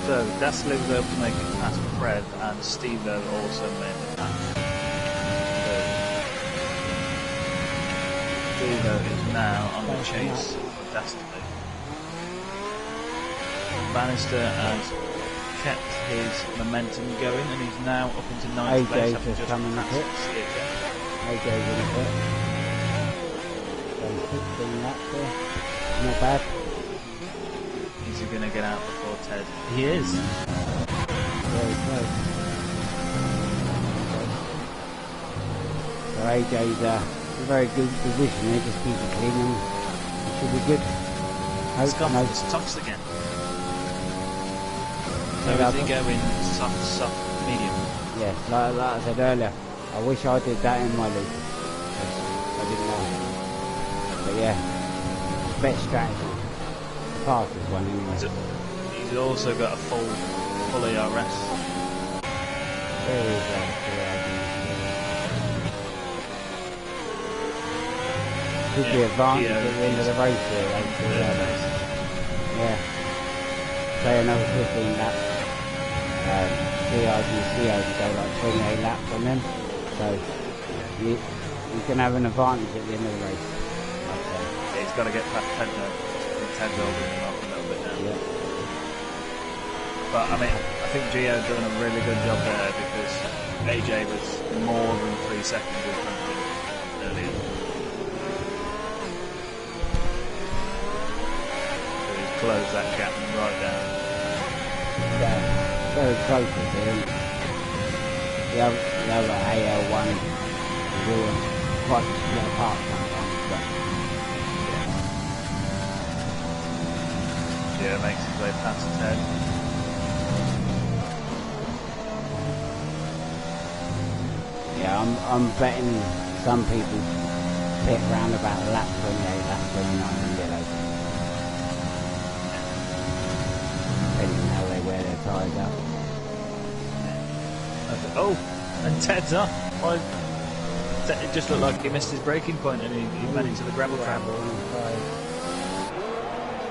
So Gasly was able to make it past Fred, and Steve-O also made the pass. So Steve-O is now on the chase for Gasly. Bannister has kept his momentum going, and he's now up into 9th place after just passed AJ's in a bit. So 16 laps there. Not bad. Is he going to get out before Ted? He is. Very close. So AJ's in a very good position here, just keep it clean and it should be good. It's tops again. So is he going soft, medium? Yes, like I said earlier, I wish I did that in my league. I didn't know. But yeah, best strategy. Fastest one anyway. He's also got a full ARS. There is could be advantage at the end of the race here, yeah. Say another 15 laps. CRs and COs go like 28 laps on them. So you can have an advantage at the end of the race. Yeah, he's got to get past Ted now. Ted's holding him up a little bit now. Yeah. But I mean, I think Gio's done a really good job there because AJ was more than 3 seconds in front of him earlier. So he's closed that gap right down. Yeah, very close to him. The other AL1 is all quite split apart sometimes, but yeah, makes his way past Ted. yeah, I'm betting some people pit round about lap 28, lap 29 in yellow. Depending on how they wear their tyres up. Oh, and Ted's up. It just looked like he missed his braking point and he went into the gravel trap.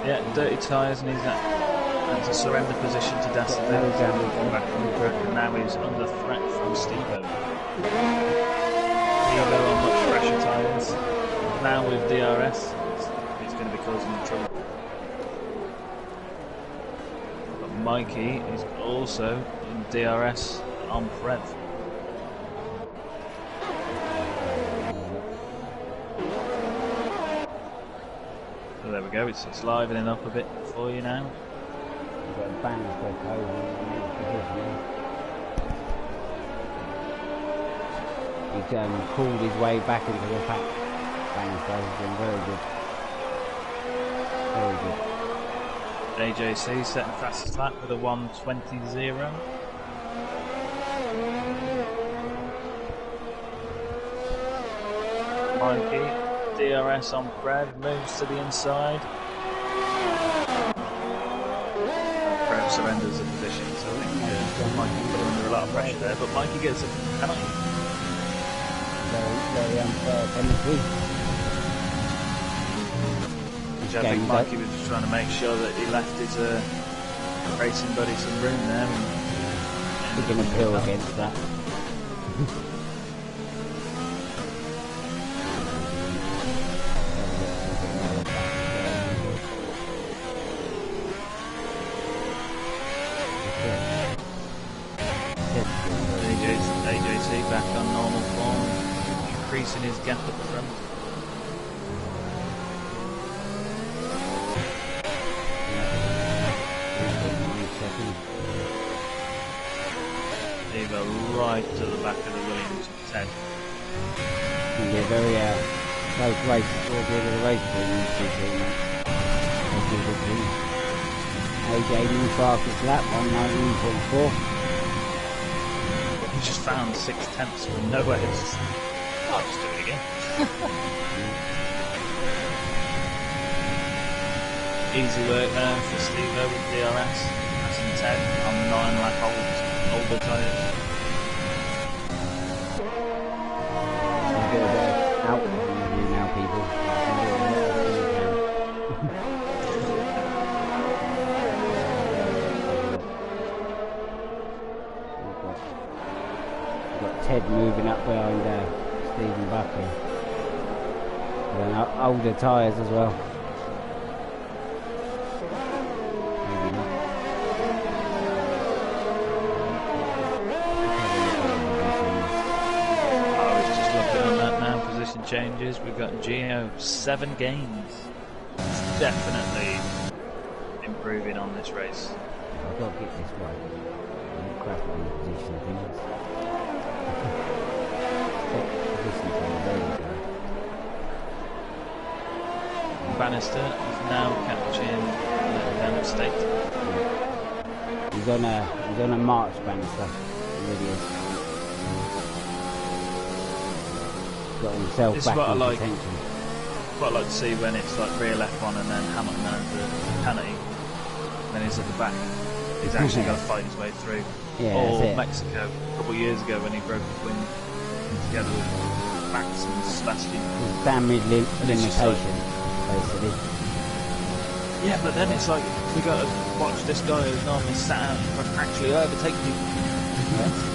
Yeah, dirty tyres, and he's at a surrender position to Dasty. Back on the track, and now he's under threat from Steve-O. Steve-O on much fresher tyres. Now with DRS, he's going to be causing him trouble. But Mikey is also in DRS on Fred. So there we go, it's livening up a bit for you now. We've got Bannister over he's pulled his way back into the pack. Bannister has been very good. Very good. AJC setting fastest lap with a 1:20.0. Mikey, DRS on Fred, moves to the inside. Fred surrenders the position, so I think Mikey put him under a lot of pressure there, but Mikey gets a penalty. Very unfair penalty. Which I think Mikey was just trying to make sure that he left his racing buddy some room there. We're going to appeal against that. AJC back on normal form, increasing his gap at the front. Steve right to the back of the Williams, Ted. It's going to be a very close race towards the end of the race between these two teams. AJ in the fastest lap on 19.4. He just found 6/10 from nowhere. I'll just do it again. Easy work there for Steve with DRS. Passing Ted on 9 lap older tyres. Let's do a bit of outcome review now, people. We've got Ted moving up behind Stephen Buckley. And older tyres as well. Changes. We've got Gino 7 games. It's definitely improving on this race. I've got to get this right. I'm crap on the position things. There we go. Bannister is now catching Leonard State. He's on a march, Bannister. He really is. Got himself this back is what in I like. contention. What I like to see when it's like rear left one and then Hamilton has the penalty. Then he's at the back. He's actually got to fight his way through. Yeah, or Mexico a couple of years ago when he broke his wing together with Max and Sebastian. Damage limitation, basically. Yeah, but then it's like we got to watch this guy who's normally sat out in front actually overtake people. Yes.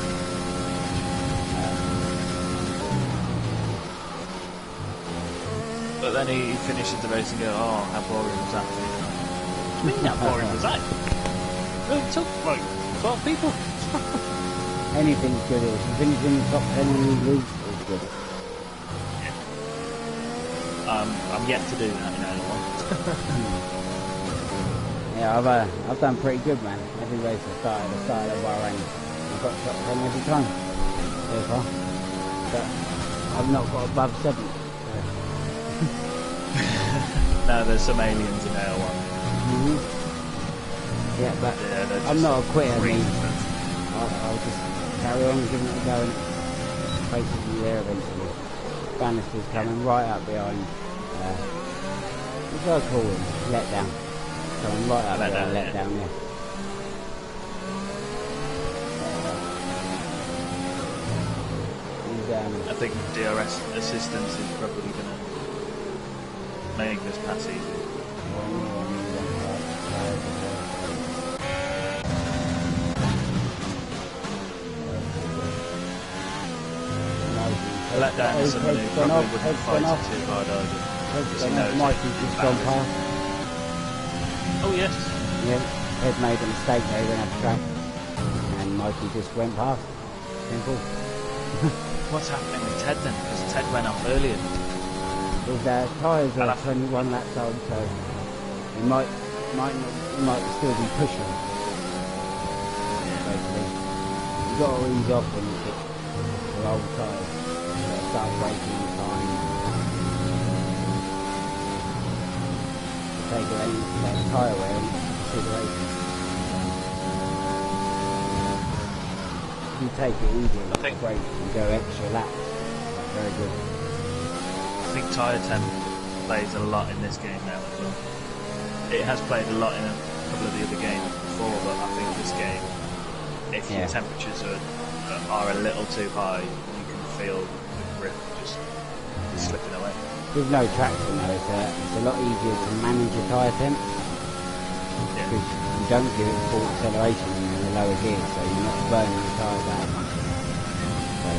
But then he finishes the race and goes, oh, how boring was that? What do you mean how boring was that? It took like 12 people. Anything's good. If you finish in the top 10 in the league, it's good. Yeah. I'm yet to do that in A1. Yeah, I've done pretty good, man. Every race I started at Bahrain. I've got top 10 every time so far. But I've not got above 7. Now there's some aliens in A1. Yeah, but I'm not a quitter, me. I'll just carry on giving it a go and basically there eventually. Bannister's coming right up behind. What do I call him? Letdown. Coming right up behind Letdown, yeah. I think DRS assistance is probably going to make this pass easy. Let down somebody who probably wouldn't fight it too hard either. Mikey's just gone past. Oh yes. Yeah, Ed made a mistake there, he went up the track. And Mikey just went past. Simple. What's happening with Ted then? Because Ted went off earlier. His tyres are 21 laps old, so he might still be pushing. Basically, you've got to ease off when you hit the old tyres. Start braking the time. Take away that tyre wear into consideration. If you take it easy, I think brake and go extra laps. That's very good. I think tyre temp plays a lot in this game now as well. It has played a lot in a couple of the other games before, but I think this game, if your temperatures are a little too high, you can feel the grip just slipping away. With no traction though, it's a lot easier to manage your tyre temp. Because you don't give it full acceleration in the lower gear, so you're not burning the tyres out much. So,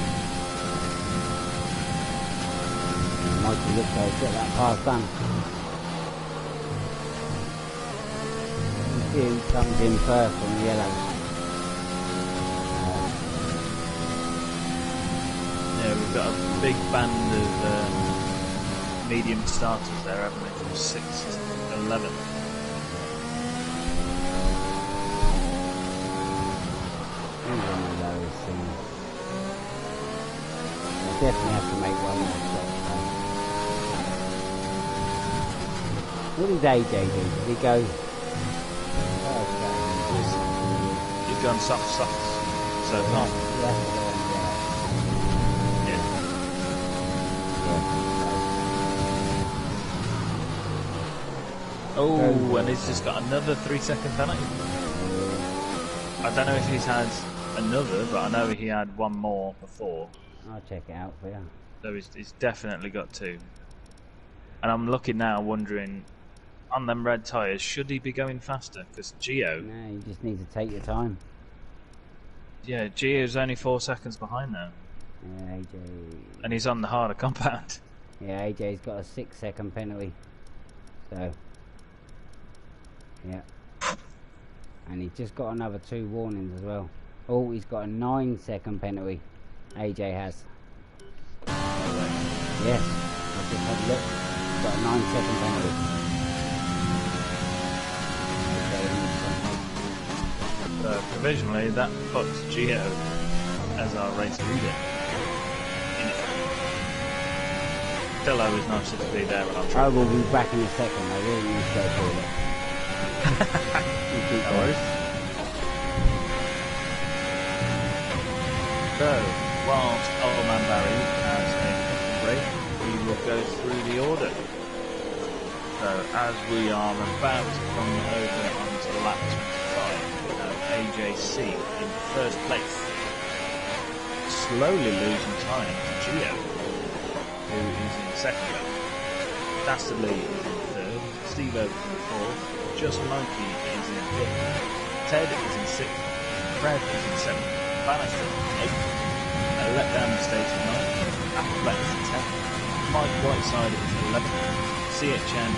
Mikey looks like he's got that pass done. You see him comes in first on the yellow. Yeah, we've got a big band of medium starters there, haven't we, from 6 to 11. definitely have to make one more stop. So. What did AJ do? Did he go? He's gone soft, so far. Yeah. Oh, and he's just got another 3-second penalty. I don't know if he's had another, but I know he had one more before. I'll check it out for you. So he's definitely got 2. And I'm looking now, wondering, on them red tyres, should he be going faster? Because Gio... No, you just need to take your time. Yeah, Gio's only 4 seconds behind now. Yeah, AJ... And he's on the harder compound. Yeah, AJ's got a 6-second penalty. So... Yeah. And he's just got another 2 warnings as well. Oh, he's got a 9-second penalty. AJ has. Yes. I've just had a look. He's got a 9-second penalty. Provisionally, that puts Gio as our race leader. Still always nice to be there when I'm I will be back in a second. I really need to go for it. No worries. So, whilst Old Man Barry has a break, we will go through the order. So, as we are about to come over onto lap 25, we have AJC in first place, slowly losing time to Gio, who is in second place. Dastardly is in third, Steve-O is in fourth, Just Monkey is in fifth, Ted is in sixth, Fred is in seventh, Bannister in eighth, Letdown stays in ninth, Appleblack is in tenth, Mike Whiteside is 11th, CHN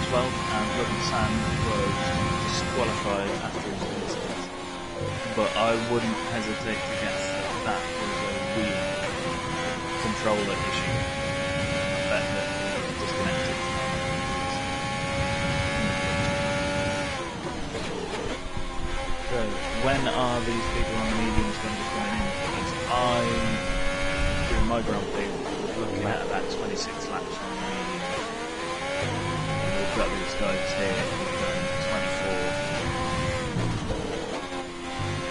12th, and Loving Sam was disqualified after his incident. But I wouldn't hesitate to guess that was a wheel controller issue. I bet that he was disconnected. So, when are these people on the mediums going to be coming in? Because during my Grand Prix, was looking at about 26 laps on the medium. And we've got these guys here who've done 24.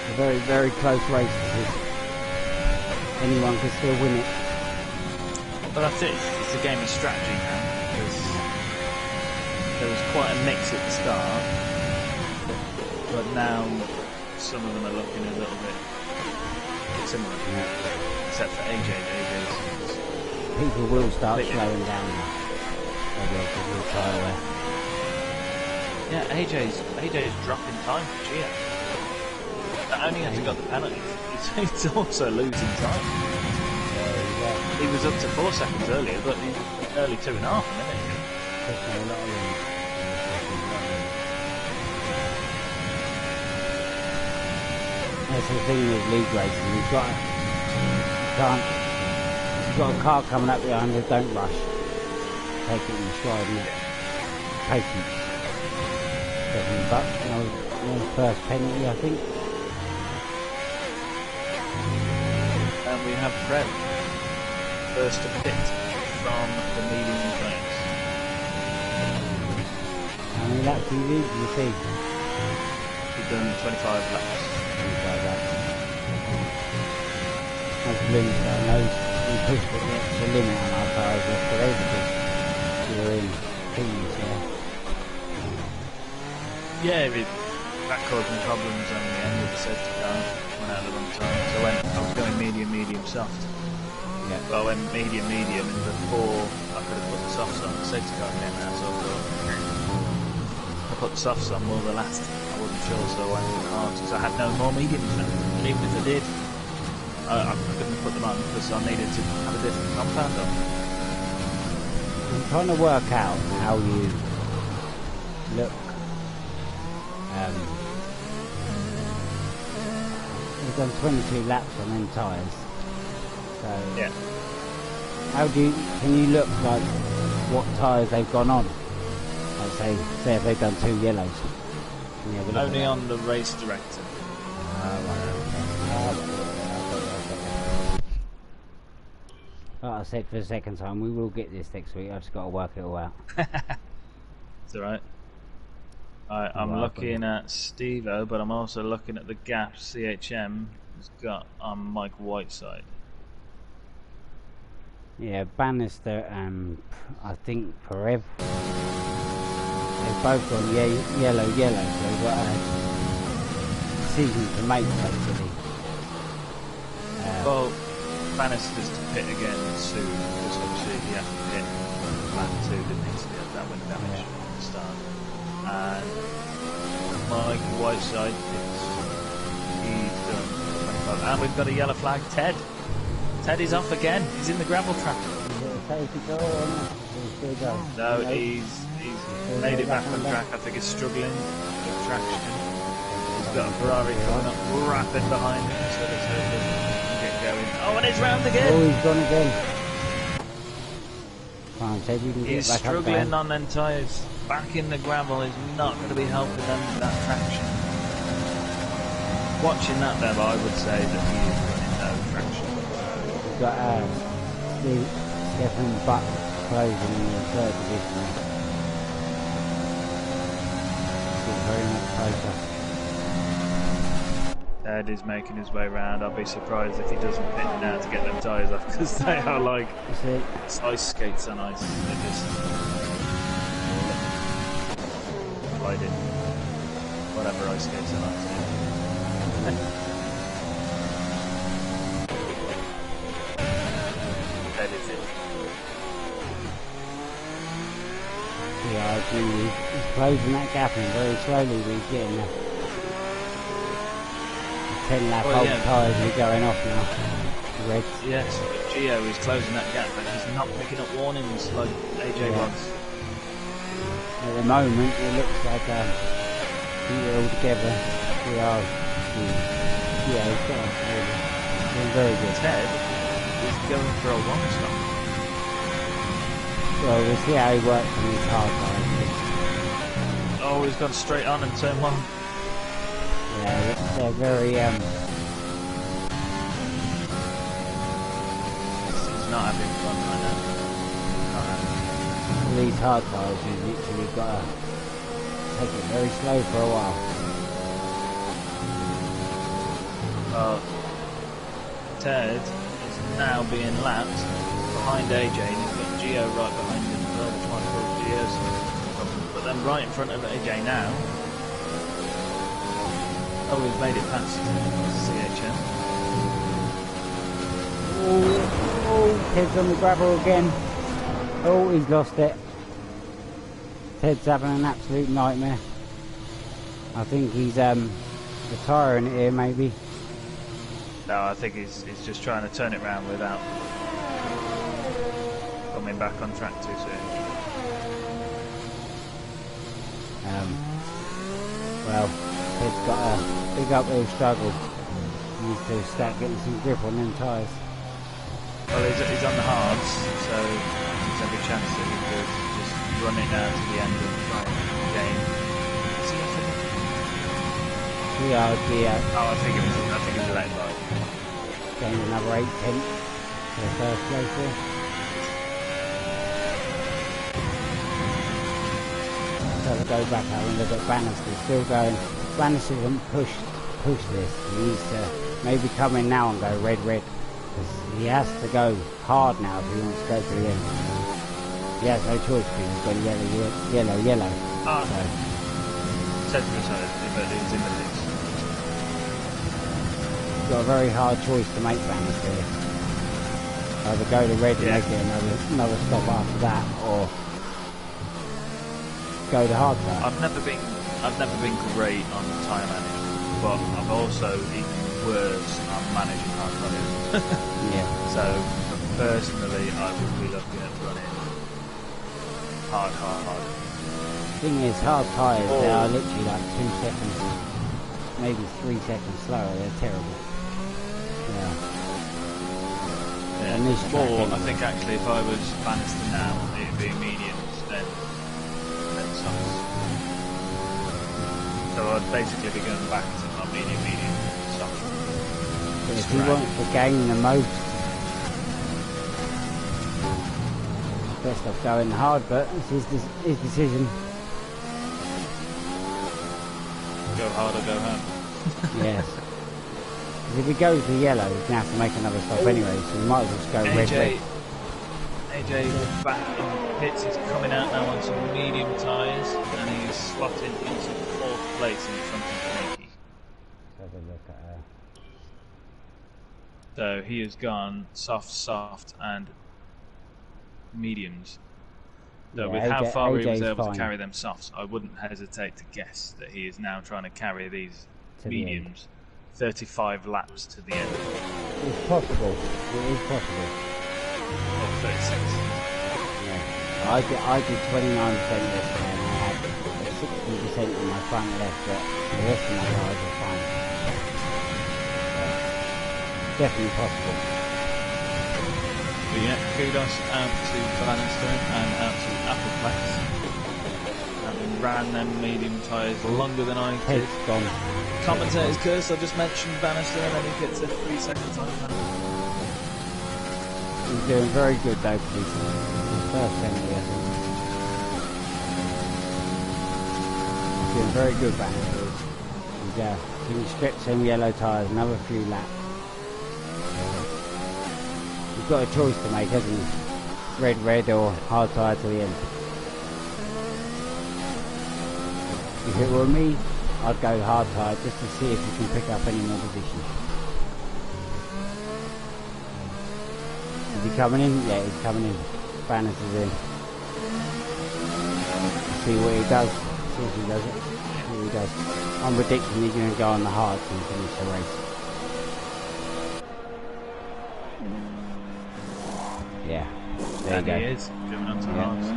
A very, very close race this is. Anyone can still win it. But that's it, it's a game of strategy now, because there was quite a mix at the start, but now some of them are looking a little bit similar, except for AJ. People will start slowing down now. Yeah, AJ's dropping time for Gio. Not only has he got the penalties, he's also losing time. He was up to 4 seconds earlier, but he's early 2.5 minutes. That's the thing with league racing. You've got a car coming up behind you, don't rush. Take it in stride, and patience. But first penalty, I think. And we have Fred first to pit from the medium zones. How many laps do you do? You see? We've done 25 laps. 25 laps. That's the limit. I know we pushed the limit on our cars yesterday because we were in teams, Yeah, that caused me problems on the end of the safety car. Went out the wrong time. So I was going medium, soft. Yeah. But I went medium, and before I could have put the softs on, the safety car came out, so I thought, I put the softs on, will they last? I wasn't sure, so I went for the hards, because I had no more mediums then. And even if I did, I couldn't put them on, because I needed to have a different compound on. I'm trying to work out how you look. We've done 22 laps on them tyres. So yeah. How can you look like what tyres they've gone on? Like say if they've done 2 yellows. Only on the race director. Like I said for the second time, we will get this next week. I've just got to work it all out. It's alright. I'm looking at Steve-O, but I'm also looking at the gap CHM has got on Mike Whiteside. Yeah, Bannister and I think Perev. They've both gone yellow, so they've got a decision to make basically. Well, Bannister's to pit again soon, because obviously he had to pit lap 2, didn't he, to get that wind damage at the start. And Mike Whiteside, he's done 25. And we've got a yellow flag, Ted. Ted is off again, he's in the gravel trap. No, he's made it back on track. I think he's struggling with traction. He's got a Ferrari coming up rapid behind him, so let's hope he can get going. Oh, and it's round again! Oh, he's gone again. Come on, Ted, you can he's get back struggling up on them tyres. Back in the gravel is not going to be helping them with that traction. Watching that though, I would say that he is running no traction. We've got Stefan Buck closing in the third position. Getting very much closer. Ed is making his way round. I'll be surprised if he doesn't pit now to get them tyres off, because they are like ice skates on ice. They just gliding. Whatever ice skates on ice. Ed is it. Yeah, I agree. He's closing that gap and very slowly, but he's getting there. 10 lap old tyres are going off now. Reds. Yes, Gio is closing that gap, but he's not picking up warnings like AJ was. At the moment, it looks like he's all together. We are. Yeah, he's got doing very good. Ted is going for a one stop. Well, we'll see how he works on his hard tyres. Oh, he's gone straight on and turn one. Yeah, they're very He's not having fun right now. Not having all these hard tyres, you've literally got to take it very slow for a while. Ted is now being lapped behind AJ, and he's got Gio right behind him as well, which might cause Gio's problem. But then right in front of AJ now. Oh, we've made it past CHM. Oh, Ted's on the gravel again. Oh, he's lost it. Ted's having an absolute nightmare. I think he's retiring it here, maybe. No, I think he's just trying to turn it round without coming back on track too soon. Well, Ted's got a big uphill struggle. He needs to start getting some grip on them tyres. Well, he's on the hards, so there's every chance that he could just run it down to the end and try and gain. Is he off again? Yeah, Oh, I think it was late by. Gained another 8 tenths for the first place there. So to go back out and look at Bannister, still going. Bannister hasn't push this. He needs to maybe come in now and go red. Because he has to go hard now if he wants to go to the end. He has no choice because he's got yellow. Oh, so. Set to the side, but it's in the mix. He's got a very hard choice to make, Bannister. Either go to red and make it another stop after that, or go to hard tyre. I've never been great on tyre management, but I'm also even worse on managing hard tyres. Yeah. So personally, I would be looking at running hard. The thing is, hard tyres, they are literally like 2 seconds, maybe 3 seconds slower. They're terrible. Yeah. And this track, I think actually if I was Bannister now, it'd be mediums, then softs. So I'd basically be going back to my medium, soft. But if he wants to gain the most best off going hard, but it's his decision. Go hard or go home. Yes. Because if he goes to yellow, he's going to have to make another stop anyway, so we might as well just go red. AJ is back in pits. He's coming out now on some medium tyres, and he's slotted into 4th place in front of Nikki. Let's have a look at her. So he has gone soft, and mediums. So Yeah, with how far he was AJ's able fine. to carry them softs, I wouldn't hesitate to guess that he is now trying to carry these To the end. mediums 35 laps to the end. It's possible. It is possible. Or 36. Yeah. I did 29% yesterday and I had 60% in my front left, but the rest of my cars are fine. So, definitely possible. But yeah, kudos out to Bannister and out to Appleplex. And ran them medium tyres longer than I did. Head's gone. Commentator's curse, I just mentioned Bannister and then he gets a 3 second time penalty. He's doing very good though, for his first penalty, I think. He's doing very good back there. He can stretch some yellow tyres, another few laps. He's got a choice to make, hasn't he? Red or hard tyre to the end. If it were me, I'd go hard tyre just to see if he can pick up any more position. Is he coming in? Yeah, he's coming in. Bannis is in. See what he does. See if he does it. See what he does. I'm predicting he's going to go on the hards and finish the race. Yeah, there And you go. he is, driven onto the Yeah. hards.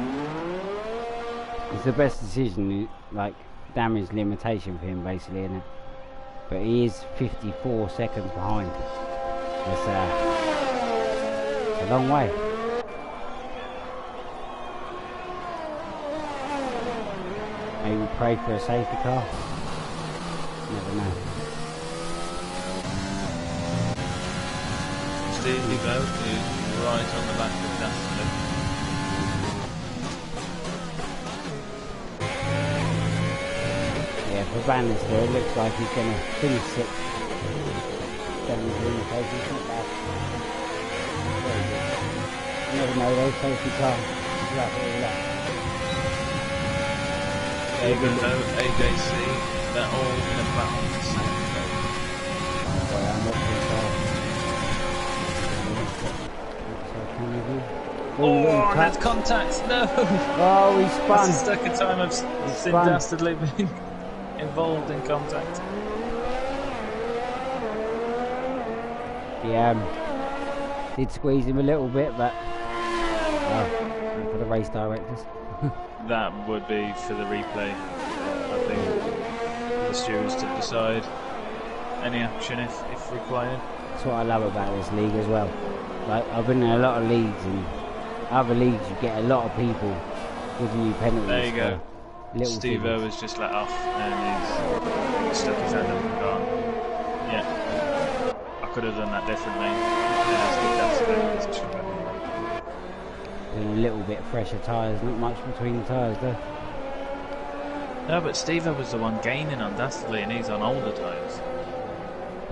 It's the best decision, like damage limitation for him basically, isn't it? But he is 54 seconds behind. That's a long way. Maybe pray for a safety car. Never know. Stevie Boat is right on the back of Dastler. Yeah, for Bannister, it looks like he's going to finish 6th. Damage limitation, it's not bad. Very good. You never know though, safety car. Stevie Boat, AJC, they're all in a battle for second place. Boy, I'm not too far. Oh, and that's contact, no! Oh, he That's spun. the second time I've seen spun. Dastardly being involved in contact. Yeah, did squeeze him a little bit, but for the race directors. That would be for the replay. I think the stewards to decide any action if required. That's what I love about this league as well. Like, I've been in a lot of leagues, and other leagues you get a lot of people giving you penalties. There you go. Steve-O was just let off and he's stuck his head up and gone. Yeah, I could have done that differently. a little bit fresher tyres, not much between the tyres though. No, but Steve-O was the one gaining on Dastardly and he's on older tyres.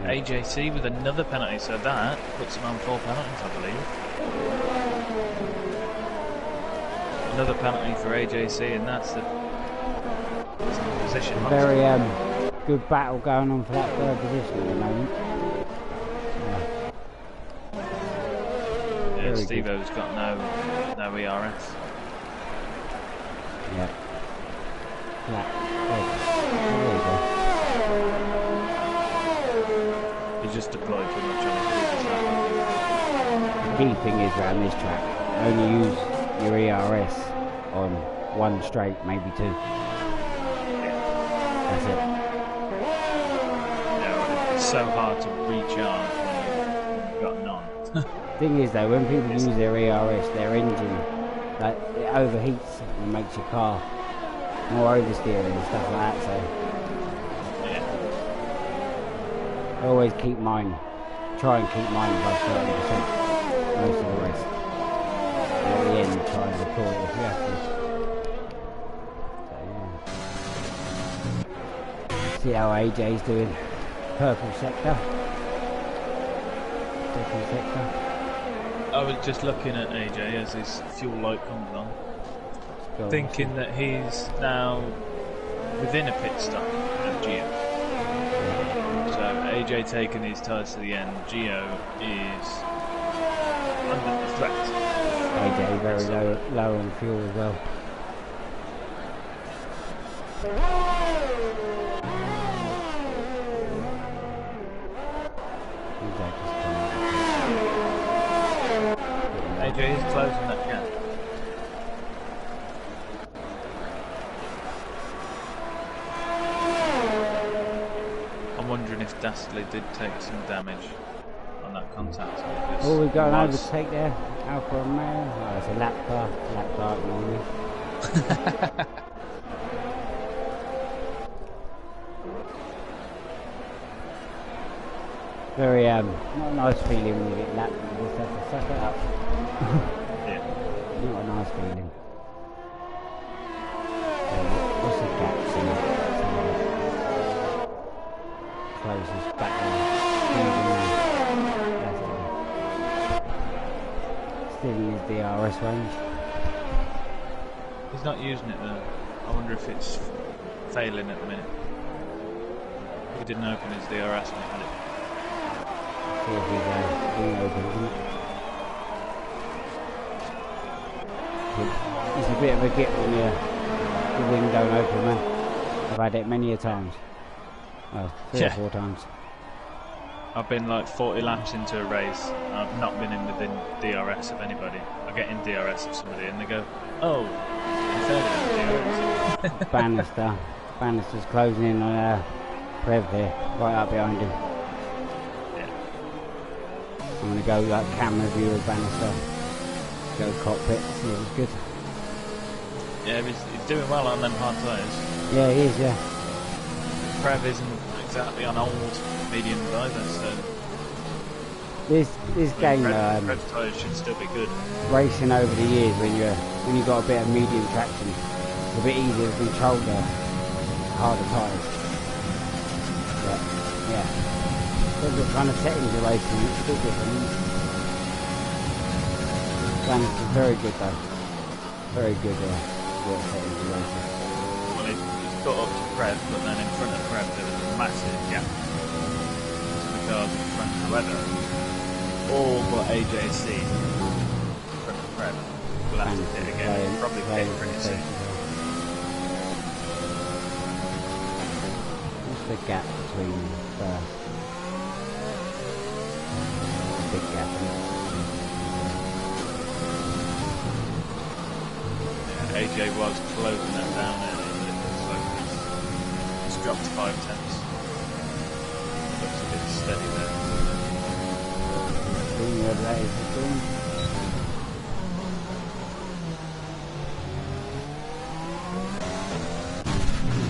Yeah. AJC with another penalty, so that puts him on 4 penalties, I believe. Another penalty for AJC, and that's the position. Very good battle going on for that 3rd position at the moment. Yeah, Very Steve-O's got no ERS. Yeah. Flat. There you go. He's just deployed too much on his previous lap. The key thing is around this track, only use your ERS on 1 straight, maybe 2. That's it. Yeah, it's so hard to recharge when you've got none. Thing is though, when people use their ERS, their engine, like, it overheats and makes your car more oversteering and stuff like that, so Yeah. always keep mine, try and keep mine above 30% most of the race. at the end trying to pull it if you have to. So, yeah. See how AJ's doing. Purple sector. Second sector. I was just looking at AJ as his fuel light comes on, thinking that he's now within a pit stop at Gio. So AJ taking his tyres to the end, Gio is under the threat. AJ very low on fuel as well. AJ is closing that gap. I'm wondering if Dastardly did take some damage on that contact. Oh, we've got an overtake there. Alpha Romeo. Oh, it's a lap car normally. Very not a nice feeling when you get lapped and you just have to suck it up. Yeah. Not a nice feeling. What's the gap here? Closes back now. Still in his DRS range. He's not using it though. I wonder if it's failing at the minute. He didn't open his DRS when he had it. See if he's reopens it. It's a bit of a git when the wing don't open, man. I've had it many a times. Well, three or 4 times. I've been like 40 laps into a race. I've not been in within DRS of anybody. I get in DRS of somebody and they go, "Oh, you failed in DRS." Bannister's closing in on Prev here, right up behind him. Yeah. I'm gonna go like camera view of Bannister. Go cockpit. See if it's good. Yeah, he's doing well on them hard tyres. Yeah, he is. Yeah. Prev isn't exactly on old mediums either, so this game Prev tyres should still be good. Racing over the years when you got a bit of medium traction, it's a bit easier to control the harder tyres. But yeah, the kind of settings you're racing, it's a bit different. It's very good though, very good what settings you're racing. Well, he's got up to Prev, but then in front of Prev there was a massive gap. Cars in front, however, all but AJC in front of Prev will have to hit again, probably hit pretty soon. What's the gap between first? Big gap. Yeah, AJ was closing that down earlier, but it looks like it's dropped 5 tenths. Looks a bit steady there. Seeing whether that is the thing.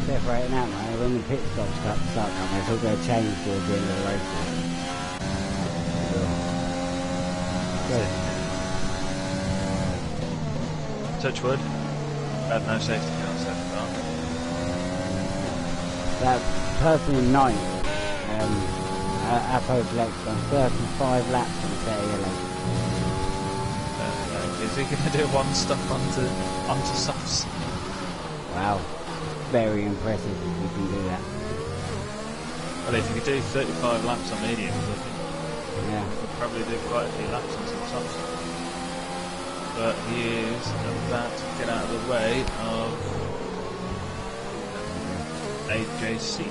Separating out, man. When the pit stops start coming, it's all going to change towards the end of the race. Good. Touch wood. Had no safety car so far. That person in ninth, Apo's legs on 35 laps on Saturday late. Is he going to do one stop onto softs? Wow, very impressive if you can do that. Well, if you could do 35 laps on mediums, yeah, he could probably do quite a few laps on some softs. But he is about to get out of the way of AJC.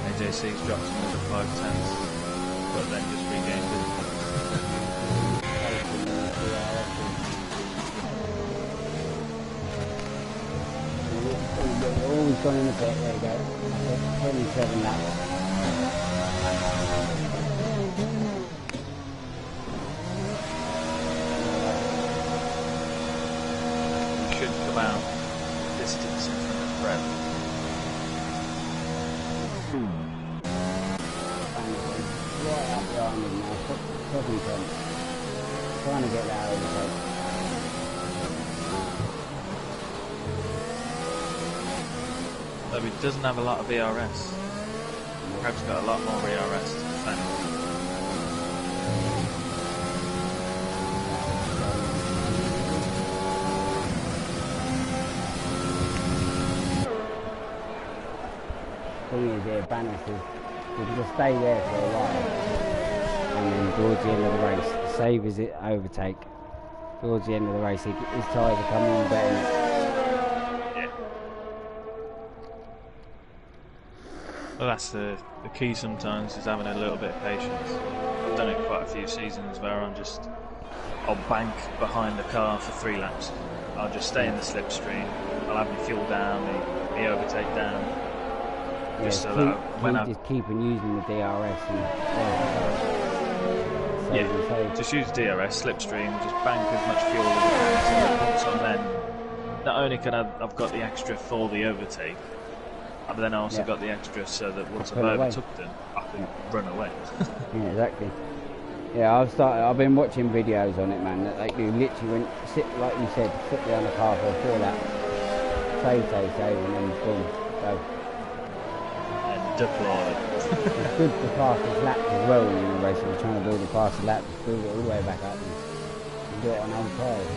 AJC's dropped another 5 tenths, but then just regained it. Always gone in a bit, there you go. 27 laps. Should come out distance in front of Prev. Right up behind him now, 7 tenths. trying to get that overtake. Though he doesn't have a lot of ERS. Perhaps got a lot more ERS to defend. Thing is, yeah, Bannister, we can just stay there for a while, and then towards the end of the race, save as it overtake. Towards the end of the race, his tyres are coming on better. Yeah. Well, that's the key sometimes, is having a little bit of patience. I've done it quite a few seasons where I'll bank behind the car for 3 laps. I'll just stay in the slipstream. I'll have my fuel down, my overtake down. Just so that when I just keep on using the DRS and just use DRS, slipstream, just bank as much fuel as I can. So that once I'm then, not only can I've got the extra for the overtake, but then I also got the extra so that once I've overtook them, I can run away. Yeah, exactly. Yeah, I've been watching videos on it, man. That like you literally sit, like you said, sit behind the car for 4 laps, save, and then boom, go. Deploy. It's good for fastest laps as well when you're in a race. If you're trying to build a faster lap, just build it all the way back up and do it on old tyres.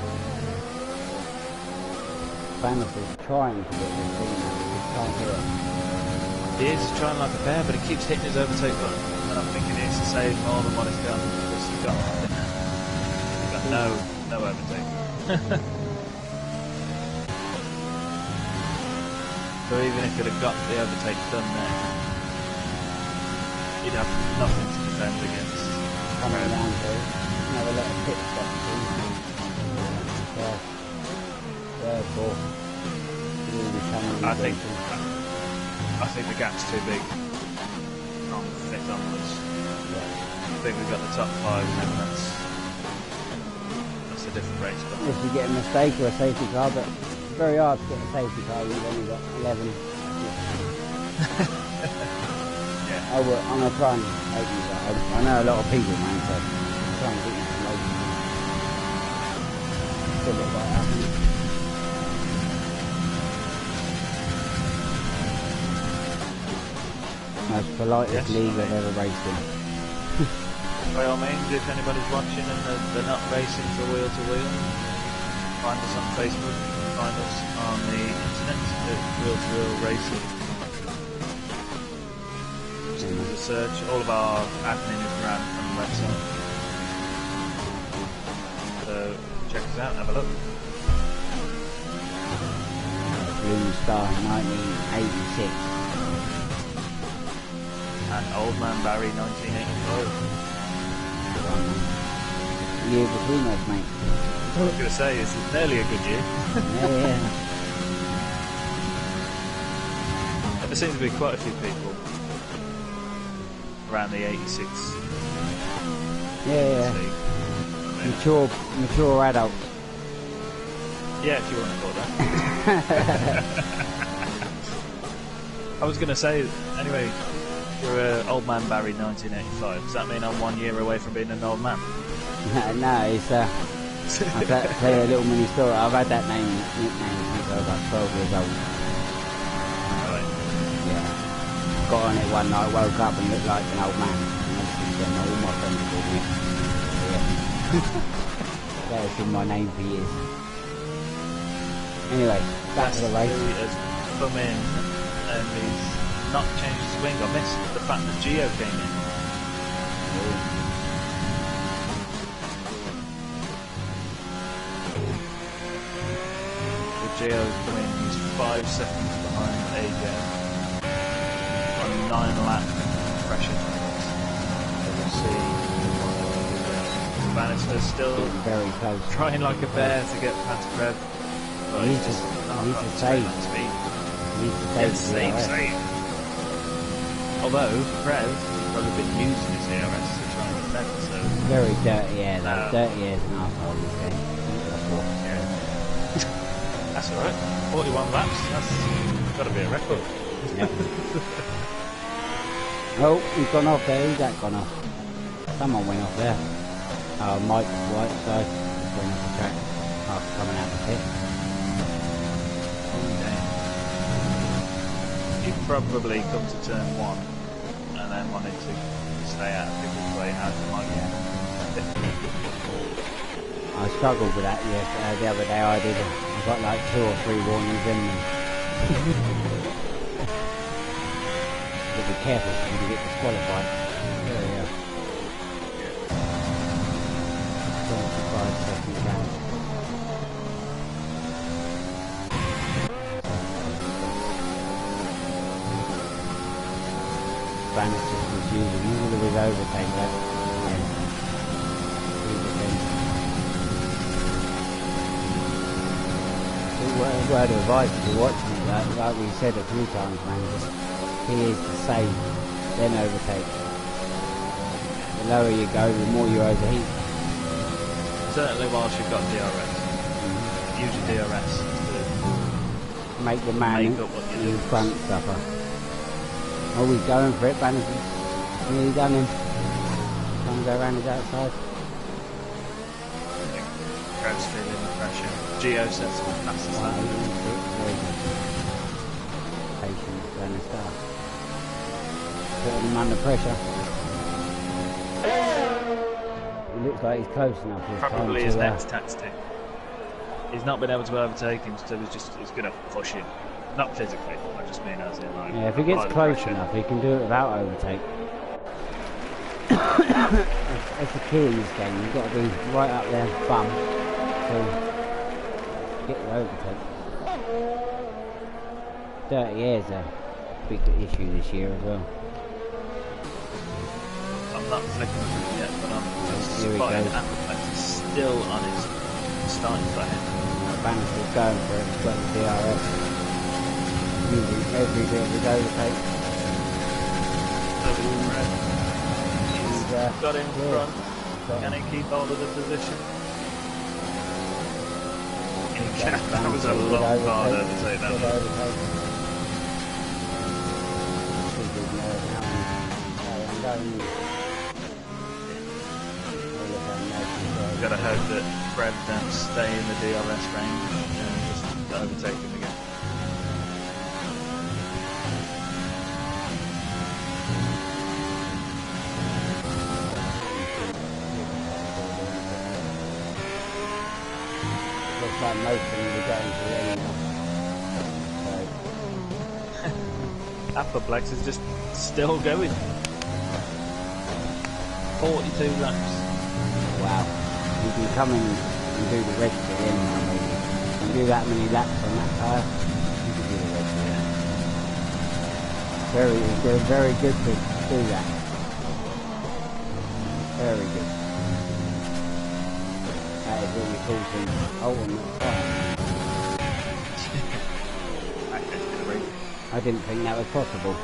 Bannister's trying to get this thing now, he just can't do it. He is trying like a bear, but he keeps hitting his overtake button, and I'm thinking he needs to save more than what he's got, because he's got no overtake. So even if he'd have got the overtake done there, he'd have nothing to defend against. Coming around here, another little pit stop. Therefore, really coming. I think the gap's too big from 5th onwards. Yeah. I think we've got the top 5, and then that's a different race. But If you get a mistake or a safety car, but it's very hard to get a safety car. You've only got 11. Yeah. I'm gonna try and open that. I know a lot of people, man, so I'm trying to get you some open. Still look like that. Most politest league I've ever raced in. By all means, if anybody's watching and they're not racing for wheel to wheel, find us on Facebook, find us on the internet at Wheel to Wheel Racing. Just give us a search. All of our admin is around on the website. So check us out and have a look. Blue Star 1986. And Old Man Barry 1985. Year between us, mate. I was going to say, it's nearly a good year. Yeah. There seems to be quite a few people around the 86. Yeah. Mature adults. Yeah, if you want to call that. I was going to say, anyway, you're Old Man Barry 1985. Does that mean I'm 1 year away from being an old man? No, it's I'll tell you a little mini story. I've had that nickname since I was like 12 years old. Right. Yeah. Got on it one night, woke up and looked like an old man. And then all my friends called me. Yeah. That has been my name for years. Anyway, back to the race. He has come in and he's not changed his wing. I missed the fact that Gio came in. The Gio's coming, he's 5 seconds behind AJ on 9-lap pressure. So we'll see. Bannister's still Very close. trying like a bear to get past Rev. But He he's needs just to not save. got speed. Needs to Yes, save. save. Although Rev has probably been using his ERS to try and defend, so Very dirty air though. Dirty air is an arsehole this game. yeah. That's alright. 41 laps, that's got to be a record. Yeah. Oh, he's gone off there. Who's that gone off? Someone went off there. Mike White side, going up the track after coming out the pit. You probably come to turn 1 and then wanted to stay out of people's way out of my I struggled with that the other day. I did. I got like 2 or 3 warnings in me. But be careful when you get disqualified. There we go. 25-second count. Spanish is usually with overtake that. Word of advice if you're watching it, like we said a few times, man, just key is to save, then overtake. The lower you go, the more you overheat. Certainly whilst you've got DRS. Use your DRS to make the man in front suffer. Oh, he's going for it, Bannister. Nearly done him. Trying to go around his outside. Crowd's feeling the pressure. Geo sets the fastest lap. Patient, Bannister. Putting him under pressure. It looks like he's close enough this time. Probably his next tactic. He's not been able to overtake him, so he's going to push him. Not physically, I just mean as in like... Yeah, if he gets close enough, he can do it without overtake. That's the key in this game. You've got to be right up there, bum, to get the overtake. Dirty air's a big issue this year as well. I'm not flicking through yet, but I'm spotting Appleback is still on his starting plane. Bannister's going for it, he's got the DRS. Using every bit of his overtake. He's got in front. Can he keep hold of the position? That was a long card to say that. Gotta hope that Fred don't stay in the DRS range and just overtake him again. Looks like most of them are going to the end now. Appleplex is just still going. 42 laps. Wow. You can come in and do the rest at the end now, maybe. You can do that many laps on that tyre, you can do the rest of it. They're very good to do that. Very good. That is what you call some ultimate tyre. I didn't think that was possible.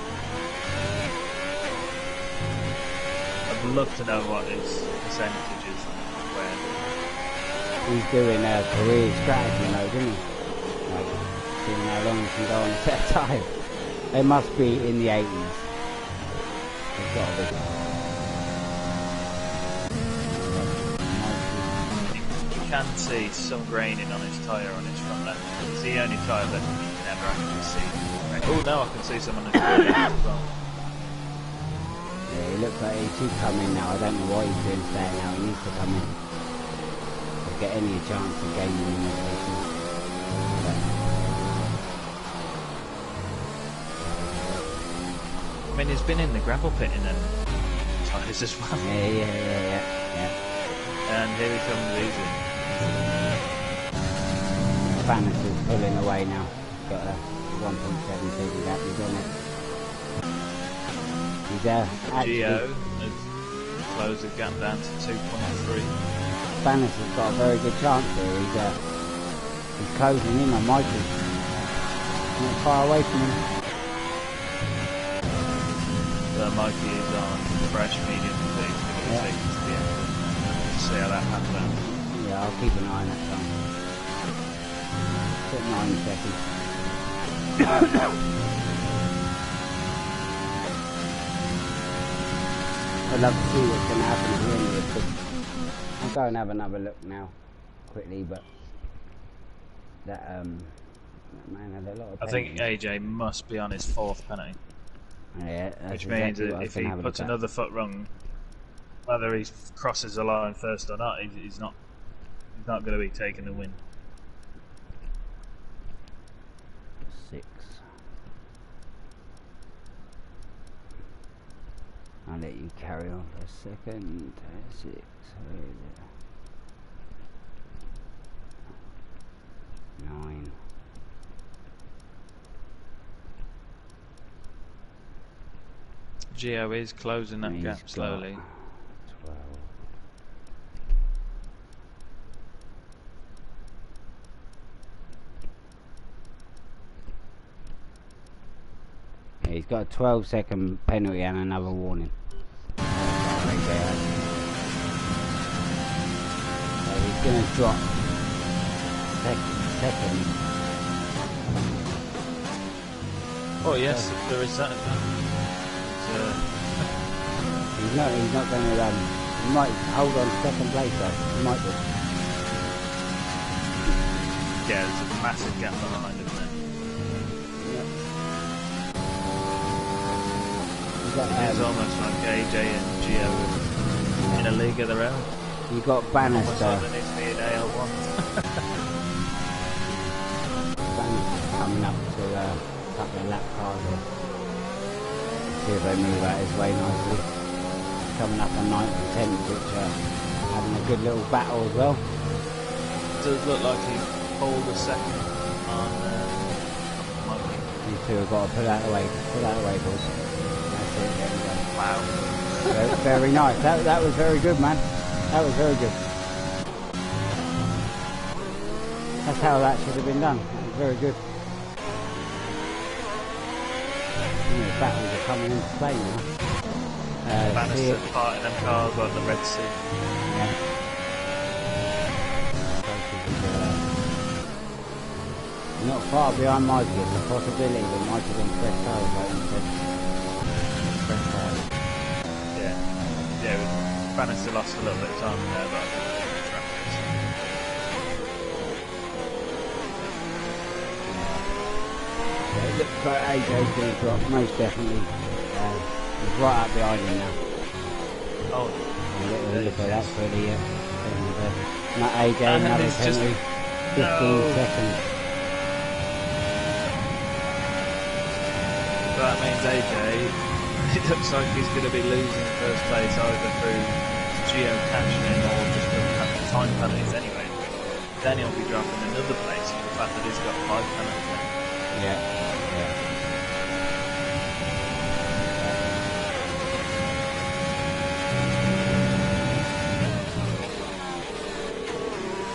I'd love to know what his percentage is. He's doing a career strategy mode, isn't he? Like, seeing how long he can go on a set time. They must be in the 80s. They've got to be. You can see some graining on his tyre on his front left. It's the only tyre that you can ever actually see. Oh no, I can see some on his front left as well. Yeah, he looks like he should come in now. I don't know what he's doing staying now. He needs to come in. Get any chance of gaining in this race. I mean, he's been in the gravel pit in them tyres as well. Yeah. And here he comes easy. Bannister's pulling away now. Got a 1.7 second gap, he's on it. He's actually... Geo has closed the gap down to 2.3. Bannister's got a very good chance here. He's closing in on Michael. Not far away from him. So Mikey is on fresh medium speed. He's going to take it to the end. See how that pans out. Yeah, I'll keep an eye on that time. Put 9 seconds. I'd love to see what's going to happen at the end of it. I go and have another look now, quickly. But that man had a lot of I think penalties. AJ must be on his 4th penalty, Yeah, that's which exactly means what I that was if gonna he have a puts look at. another foot wrong, whether he crosses the line first or not, he's not going to be taking the win. 6. I'll let you carry on for a second. 6. Where is it? 9. Gio is closing that He's gap got slowly. 12. Yeah, he's got a 12-second penalty and another warning. So he's going to drop second. Oh yes, there is that. He's not going to he might hold on to second place though. He might do. Yeah, there's a massive gap behind, isn't there? It's almost like AJ and Gio in a league of their own. You got Bannister. Almost like there needs to be an AR1. Bannister's coming up to a couple of lap cars here. See if they move out his way nicely. Coming up on 9th and 10th, which are having a good little battle as well. It does look like he pulled a second on Mikey. You two have got to put that away. Put that away, boys. That's it. There we go. Wow. Very, very nice. That was very good, man. That was very good. That's how that should have been done. That was very good. The battles are coming into play now. Bannister parting them cars like the Red Sea. Yeah. Not far behind Mikey. It's a possibility that Mikey's on fresh tires, like you said. Fresh tires. Yeah. Yeah, Bannister lost a little bit of time there, but I think the track It looks like AJ's going to drop, most definitely. He's right up behind him now. Oh, Look at that for the not AJ, another penalty. 15 seconds. So that means AJ, it looks like he's going to be losing first place either through Gio catching him or just the time penalties anyway. Then he'll be dropping another place for the fact that he's got 5 penalties. Yeah.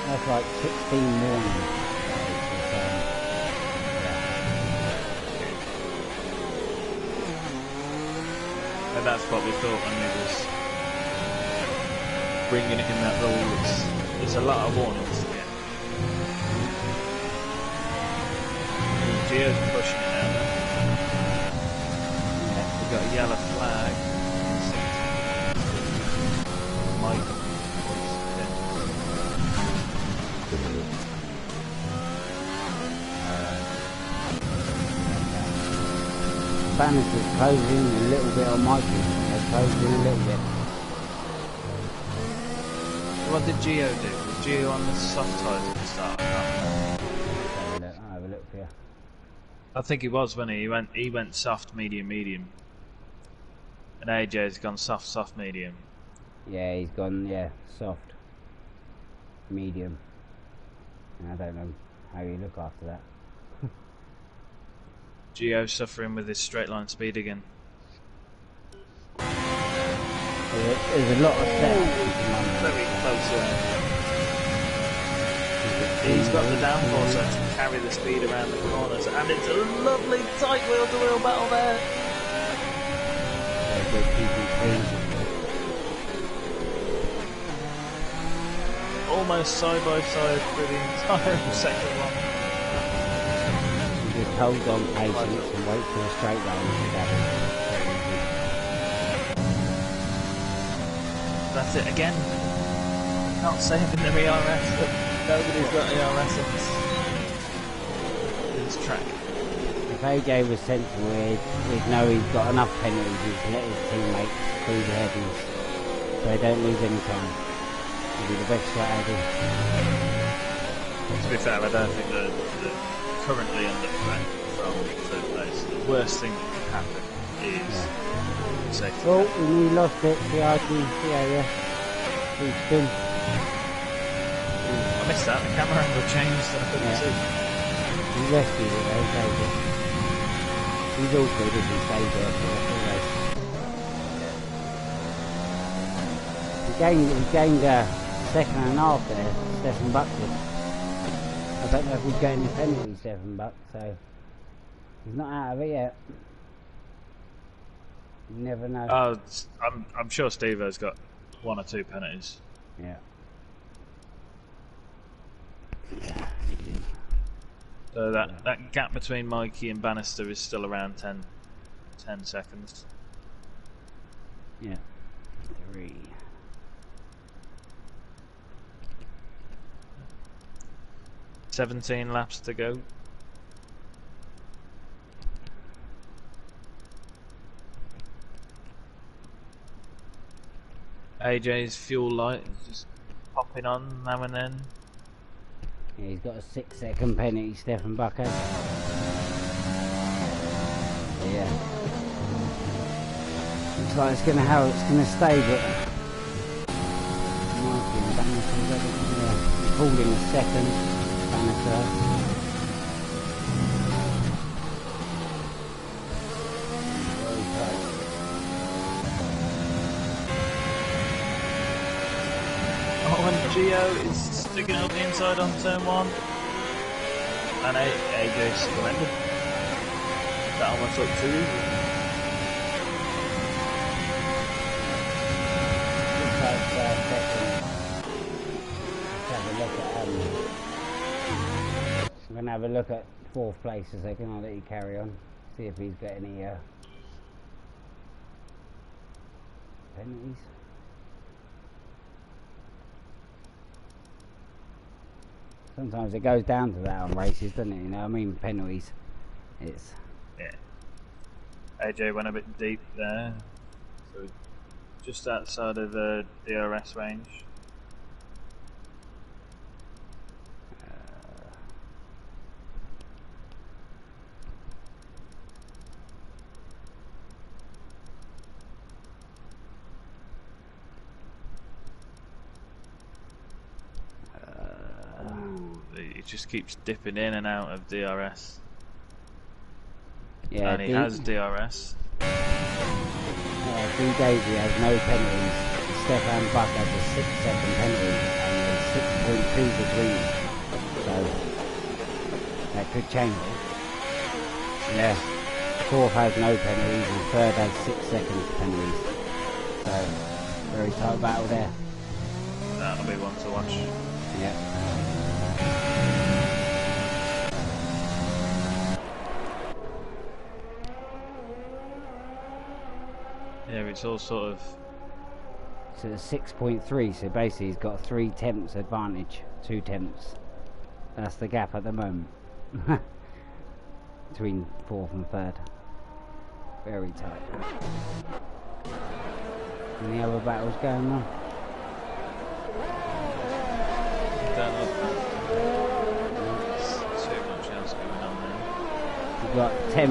That's like 16 warnings. And that's what we thought when we was bringing it in that rule. It's a lot of warnings to get. Gio's pushing it now. We've got a yellow flag. Mike. Bannister's closing a little bit on Mikey. They're closing a little bit. What did Gio do? Was Gio on the soft tyres at the start? I'll have a look here. I think he was when he went soft, medium, medium. And AJ's gone soft, soft, medium. Yeah, he's gone, soft. Medium. I don't know how you look after that. Gio suffering with his straight line speed again. There's a lot of steps. Very close in. He's got the downforce so to carry the speed around the corners, and it's a lovely tight wheel-to-wheel battle there. Almost side by side for the entire second one. Just hold on patience and wait for the straight line. That's it again. Not saving them ERS, but nobody's got ERS in this track. If AJ was sensible, he'd know he's got enough penalties, he can let his teammates through the headings so they don't lose any time. It'd be the best strategy. To be fair, I don't think they're currently under threat from third place. The worst thing that could happen is safety. Oh, we lost it, the AR2 area. We spin. I missed that, the camera angle changed and I couldn't see. He rescued it, they saved it. He's all good if he stays there for the full race. He gained a second and a half there, Stefan Buck did. I don't know if he's going to penalty, Stefan Buck, so he's not out of it yet. You never know. I'm sure Steve has got 1 or 2 penalties. Yeah. So that gap between Mikey and Bannister is still around 10 seconds. Yeah. 3. 17 laps to go. AJ's fuel light is just popping on now and then. Yeah, he's got a 6-second penalty, Stefan Buck has. Yeah. Looks like it's how it's gonna stay, but Mikey and Bannister, yeah, pulled in a second. Bannister. Oh, and Gio is sticking up the inside on turn 1. And AJ's surrendered. That almost up to you. I'm going to have a look at 4th place a second. I'll let you carry on. See if he's got any penalties. Sometimes it goes down to that on races, doesn't it? You know, I mean, penalties. It's yeah. AJ went a bit deep there, so just outside of the DRS range. It just keeps dipping in and out of DRS. Yeah, and he has DRS. D Daisy has no penalties. Stefan Buck has a 6-second penalty and there's 6.2 between them. So that could change it. Yeah. 4th has no penalties and 3rd has 6-second penalties. So very tight battle there. That'll be one to watch. Yeah. Yeah, it's all sort of... So it's 6.3, so basically he's got 3 tenths advantage, 2 tenths. That's the gap at the moment. Between 4th and 3rd. Very tight. Any other battles going on? Don't look there's too much else going on there. We've got 10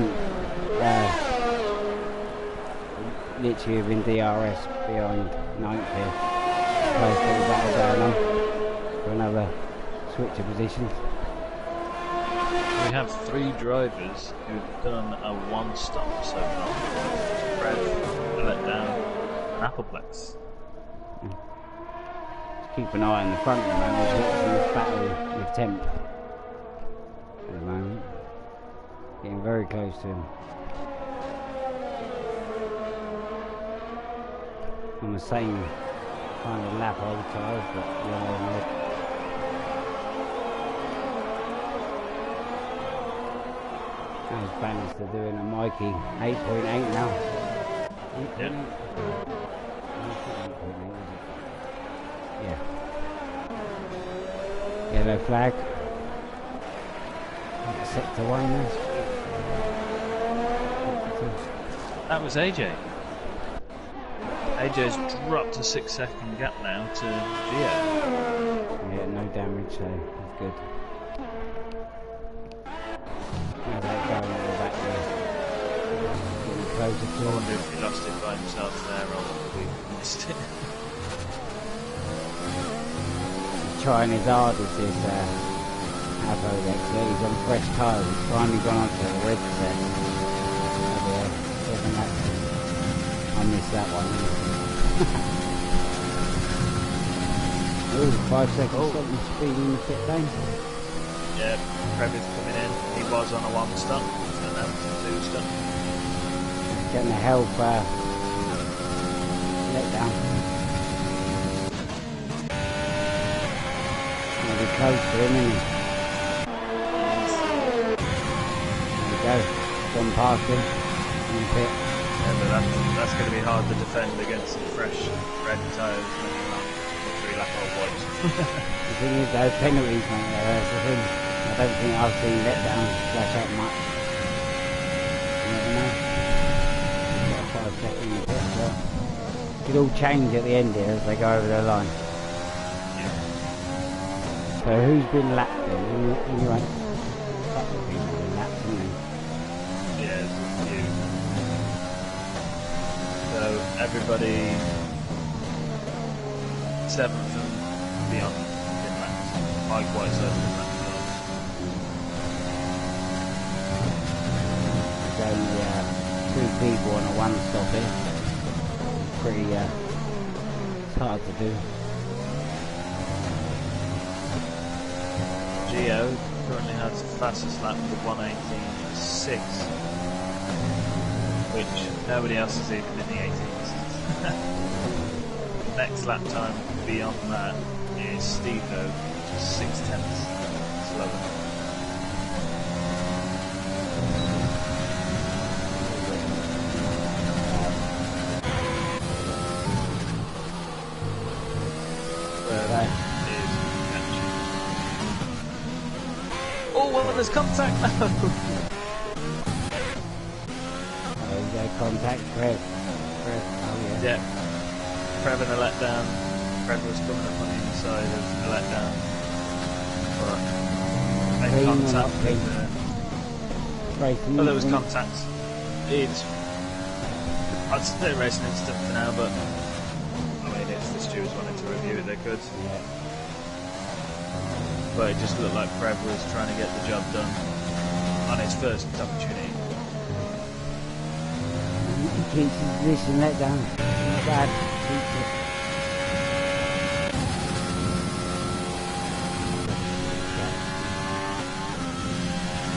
literally within DRS behind 9th here. Close to the battle going on for another switch of positions. We have 3 drivers who've done a 1-stop so far. Fred, Letdown and Appleplex. Just keep an eye on the front at the moment. Just watching this battle with Temp at the moment. Getting very close to him. On the same kind of lap old tyres, but yellow and red. How's Bannister doing? And Mikey 8.8 now. Yep. Yeah. Yellow flag. Sector 1 there. That was AJ. AJ's dropped a 6-second gap now to Geo. Yeah, no damage, so that's good. How's that going at the back there? Getting closer to I wonder if he lost it by himself there or we missed it. He's trying his hardest, this Avo Extra. He's on fresh tyres. He's finally gone onto the red set. I missed that one. Oh, 5 seconds stop and speed in the pit lane. Yeah, Trevor's coming in. He was on a 1 stop, and now it's a 2 stop. Getting the help let down. Gonna be close to him, isn't he? There we go. Gone past him in the pit. Yeah, but that's going to be hard to defend against some fresh red tyres when you're on 3 lap old white. The thing is, those penalties, mate, that's the thing. I don't think I've seen letdowns flash out much. You never know. You've got a 5 second in the pit as well. It could all change at the end here as they go over the line. Yeah. So who's been lapped then? Anyway, a couple of people have been lapped, haven't they? Yeah, there's a few. So everybody 7th and beyond in laps. Mike Whiteside in laps. There's only 3 people on a 1 stop here. Pretty it's hard to do. Geo currently has the fastest lap with 1:18.6, which nobody else is even in the 18s. Next lap time beyond that is Steve though, 6/10 slower. Oh, well, there's contact now! There you go, contact, Trev. Oh yeah. Yeah. Trev in a letdown. Trev was coming up on the inside of the letdown. But made Clean or not contact clean? with Racing well, there was incident. contact. I'd say racing incident for now, but I mean, if the stewards wanted to review it, they could. Yeah. But it just looked like Trev was trying to get the job done on his first opportunity. He keeps his position let down. Not bad. Keeps it.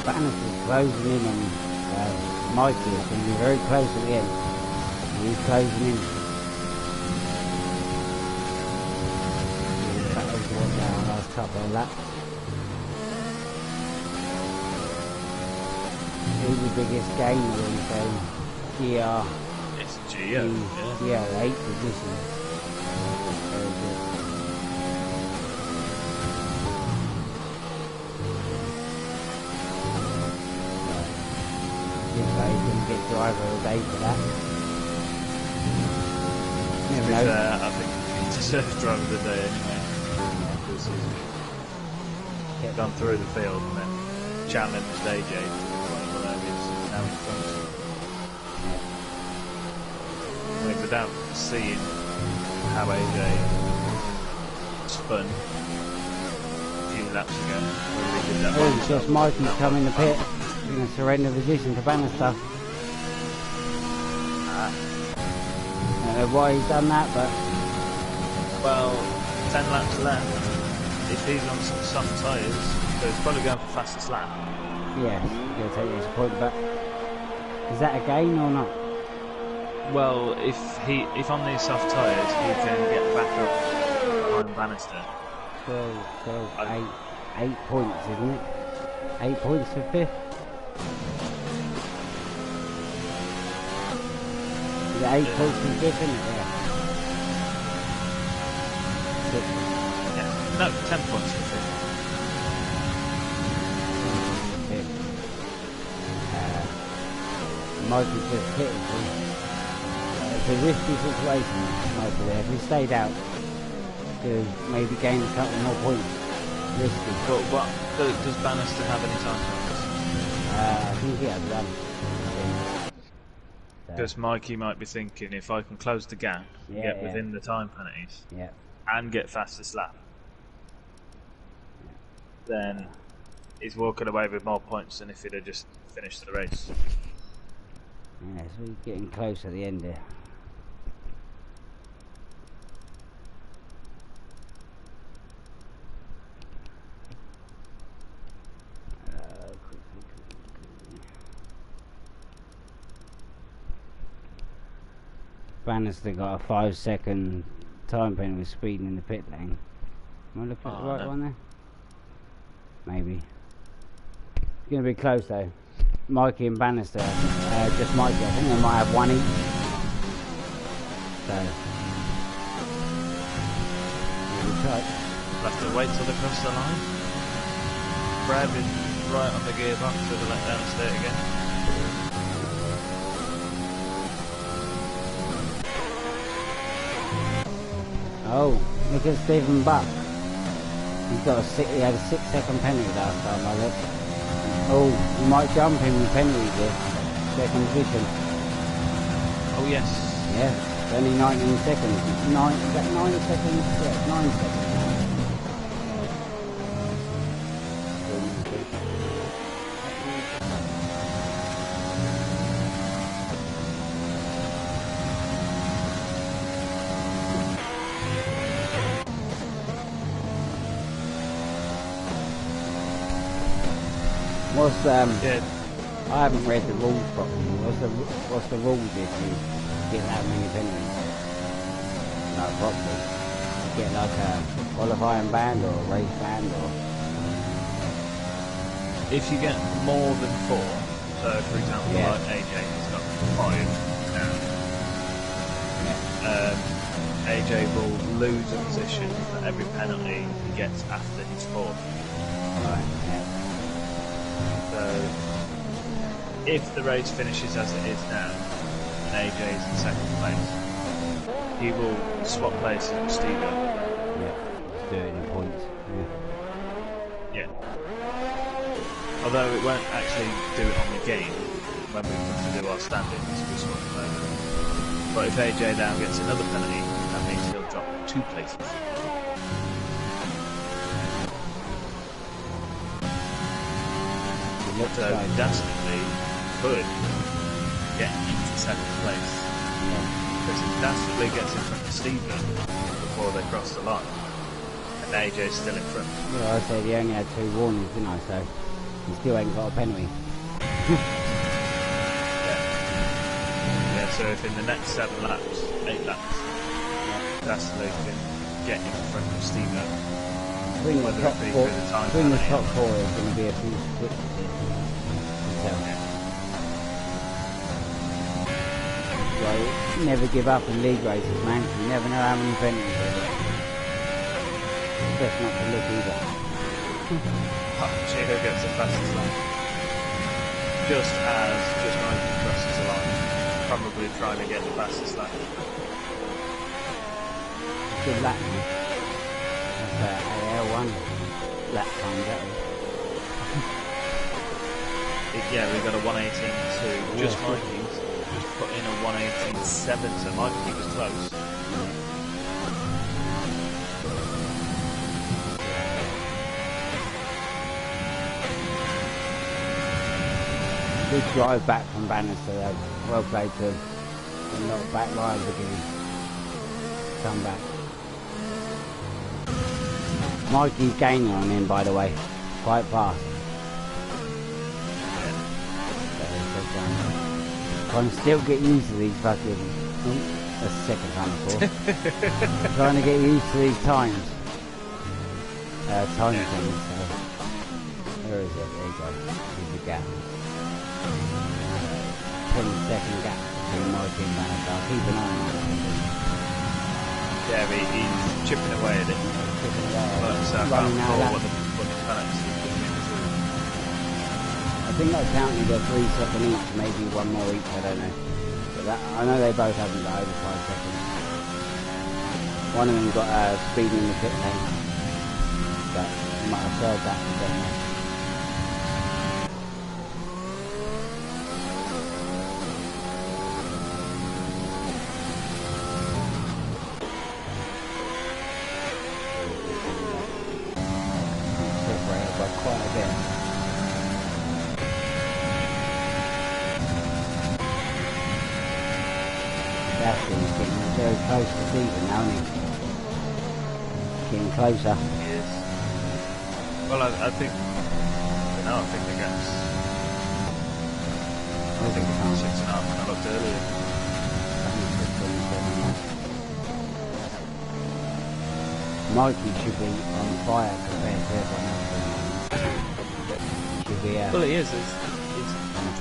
Bannister's closing in on Mikey. It's going to be very close at the end. He's closing in. That was the one down last couple of laps. Who's the biggest gainer in GR? It's Geo. Yeah, 8 position. Very good. This guy is going to get driver of the day for that. To Never be know. fair, I think he deserves driver of the day anyway. Because he's gone through the field and then challenged AJ to one of the areas now in front. I mean, without seeing how AJ spun a few laps ago, when they did that Oh, one it's stop, just Mikey's that come in the one- pit. He's going to surrender position to Bannister. Ah, I don't know why he's done that, but well, 10 laps left. If he's on some soft tyres, so he's probably going for fastest lap. yeah, he's going to take his point back. Is that a gain or not? Well, if on these soft tyres he can get back up behind Bannister. 12, 8 points, isn't it? 8 points for 5th. Is it 8 points for 5th, isn't it? Yeah. Yeah. No, 10 points for fifth. Mikey just hit it. It's a risky situation, Mikey there. If he stayed out, to maybe gain a couple more points. Risky. But what does Bannister have any time limits? I think he has one. Because Mikey might be thinking, if I can close the gap, get within the time penalties, and get fastest lap, then he's walking away with more points than if he'd have just finished the race. Yeah, so we're getting close at the end here. Bannister got a 5-second time penalty with speeding in the pit lane. Am I looking at the right one there? Maybe. It's going to be close though. Mikey and Bannister, just Mikey, I think they might have one each. So, really tight. We'll have to wait till they cross the line. Brad is right on the gearbox, so they'll let down and stay again. Oh, look at Stephen Buck. He had a 6-second penalty last time, I looked. Oh, he might jump him with penalties here. Second position. Oh yes. Yeah, only 19 seconds. Is that 9 seconds? Yeah, 9 seconds. What's I haven't read the rules properly. What's the rules if you get that many penalties? Like properly, you get like a qualifying ban or a race ban or. If you get more than 4, so for example, like AJ has got 5 now. AJ will lose a position for every penalty he gets after his 4. Right. Yeah. So, if the race finishes as it is now, and AJ is in 2nd place, he will swap places with Steve. Yeah, 30 points. Yeah. Although it won't actually do it on the game when we come to do our standings, we swap them over. But if AJ now gets another penalty, that means he'll drop 2 places. So Dastardly could get into 2nd place. Because if Dastardly gets in front of Stephen before they cross the line, and AJ's still in front. Well, I said he only had 2 warnings, didn't I? So he still ain't got a penalty. Yeah, so if in the next 7 laps, 8 laps, Dastardly can get in front of Stephen. Bring the top 4 is going to be a few switches. So, never give up in league races, man. You never know how many penalties there are. Best not to look either. Chico gets the fastest lap. Just Mikey crosses the line. Probably trying to get the fastest lap. Good lap, man. That's AR1 lap time, that is. Yeah, we got a 118.2. Just Mikey's just put in a 118.7, so Mikey was close. Good drive back from Bannister there. Well played to him. And not back lines again. Come back. Mikey's gaining on him, by the way. Quite fast. Trying to still get used to these fucking... that's the second time before. Trying to get used to these times. Time things, so... Where is it? There you go. Here's the gap. 10-second gap between Mikey and Bannister. I'll keep an eye on that. Yeah, he's chipping away at it. Chipping away at it. So I can't recall what the penalty is between the two. I think I counted the 3 seconds each, maybe one more each, I don't know. But that, I know they both haven't got over 5 seconds. One of them got speed in the pit lane. But I might have said that, I don't know. Separated by quite a bit. He's getting very close to Stephen now, isn't he? Getting closer. He is. Well, I think. No, I think the gap's. I think it's 6.5 when I looked earlier. Mikey should be on fire compared to everyone else. He should be. Well, he is. He's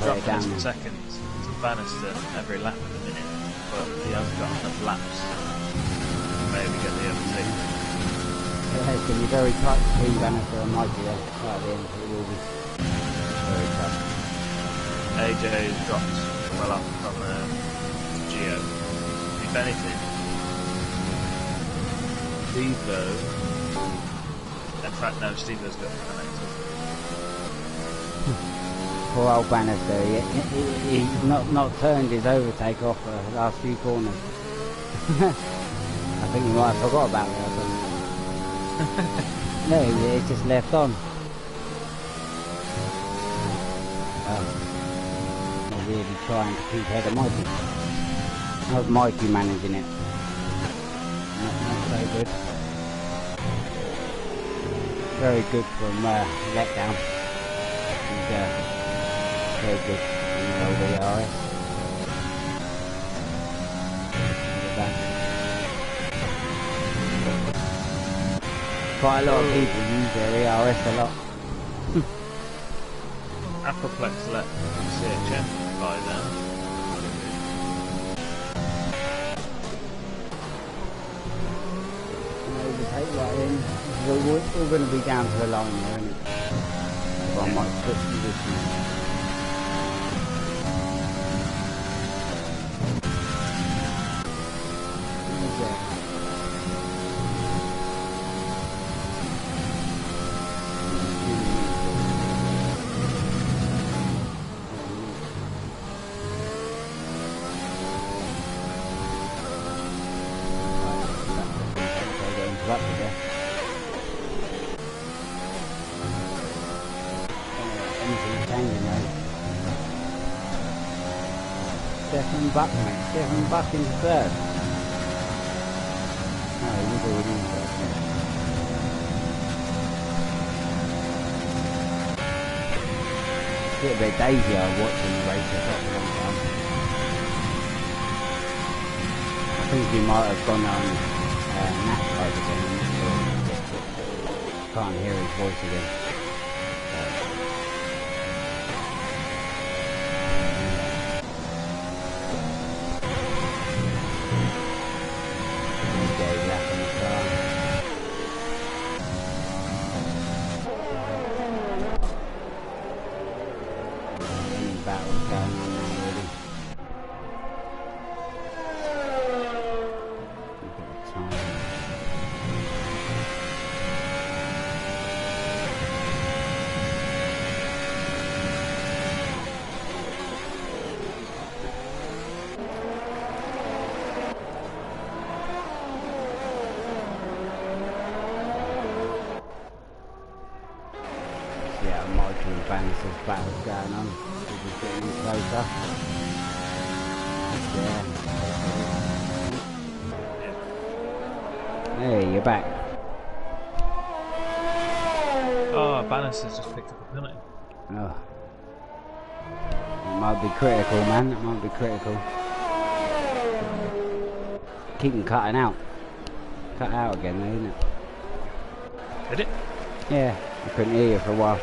dropping some seconds to Bannister every lap at the minute. But he hasn't got enough laps to maybe get the overtake. It's going to be very tight between Bannister and Mikey there at the end. It will be very tough. AJ dropped well up from Geo. If anything, Stevo. In fact, no, Stevo's got the connector. Poor old Bannister, he's not turned his overtake off for the last few corners. I think he might have forgot about it or something. No, it's just left on. He's really trying to keep ahead of Mikey. How's Mikey managing it? Not so good. Very good from letdown. Very good in the old ARS. Quite a lot of people use their ARS a lot. Appleplex let CHF by them. Overtake right in. We're going to be down to a line here, isn't it? So I might switch positions. Stefan Buck in third. No, he was already in third. It's a bit daisy watching the race for such a long time. I think he might have gone on NASCAR again. Can't hear his voice again. Battles going on. We're getting closer. Yeah. Hey, you're back. Oh, Bannister's just picked up a penalty. Oh. It might be critical, man. It might be critical. Keep him cutting out. Cut out again, though, isn't it? Did it? Yeah. I couldn't hear you for a while.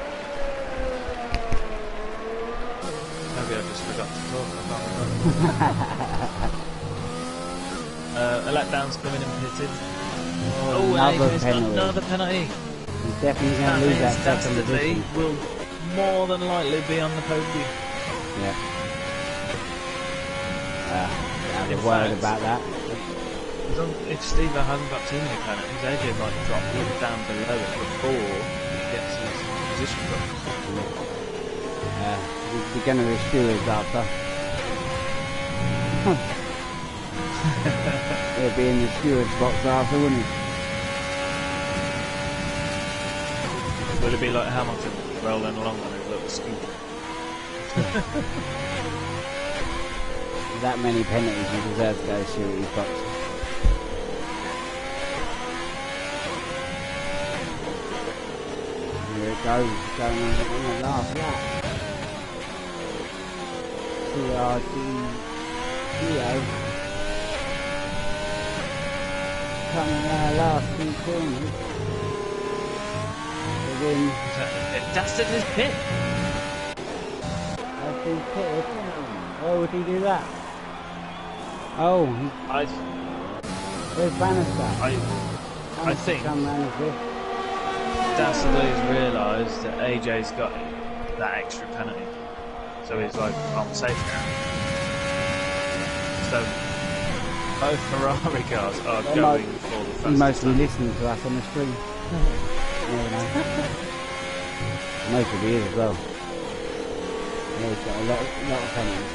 Maybe I just forgot to talk. I can't remember. A letdown's coming and pitted. Oh, another he's penalty. got another penalty. He's definitely going to lose that second position. Will more than likely be on the podium. Yeah. I'm In worried fact, about that. if Steve hasn't got too many penalties, AJ might drop him down below it before he gets his position booked. We're going to the stewards after. He'll be in the stewards box after, wouldn't he? Will it be like Hamilton rolling along on his little scooter? That many penalties, you deserve to go to stewards box. Here it goes, going on the last lap. AR2W coming out last few corners. The win. Dastardly's pit. That's been pitted. Oh, would he do that? Oh, where's Bannister? I think Come round his fifth. Dastardly's realised that AJ's got that extra penalty. So he's like, I'm safe now. So both Ferrari cars are going for the fastest. He mostly listening to us on the screen. Never know. Most of he is as well. Yeah, he's got a lot of penalties.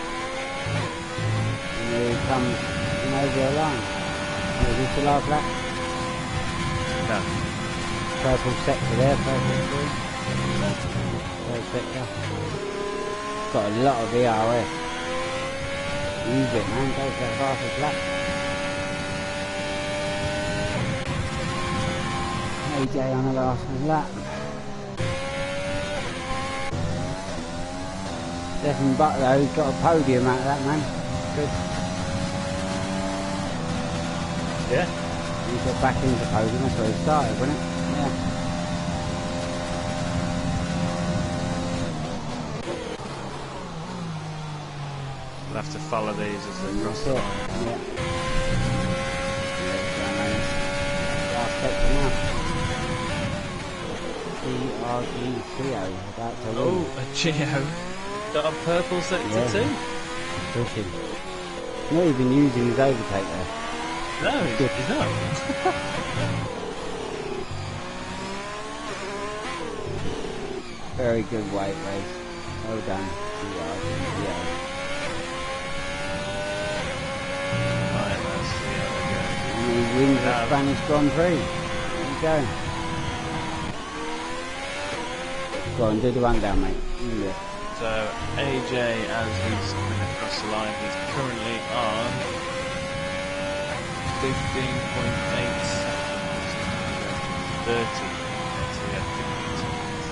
And here he comes in over the line. Is this the last lap? No. Purple sector there, purple screen. Third sector. Got a lot of ERS. Use it, man. Go for that fastest lap. AJ on the last lap. Stephen Butler, he's got a podium out of that, man. Good. Yeah. He got back into podium. That's where he started, wasn't it? Yeah. We'll have to follow these as they cross the line. Yeah. Last sector now. AR2W about to win. Oh, a Geo. Got a purple sector too. Pushing. Not even using his overtake there. No, he's not. Very good weight race. Well done. And he wins the Spanish Grand Prix. There you go. Go on, do the rundown, mate. Yeah. So AJ, as he's coming across the line, he's currently on 15.8 seconds. 30. So yeah, 15 seconds.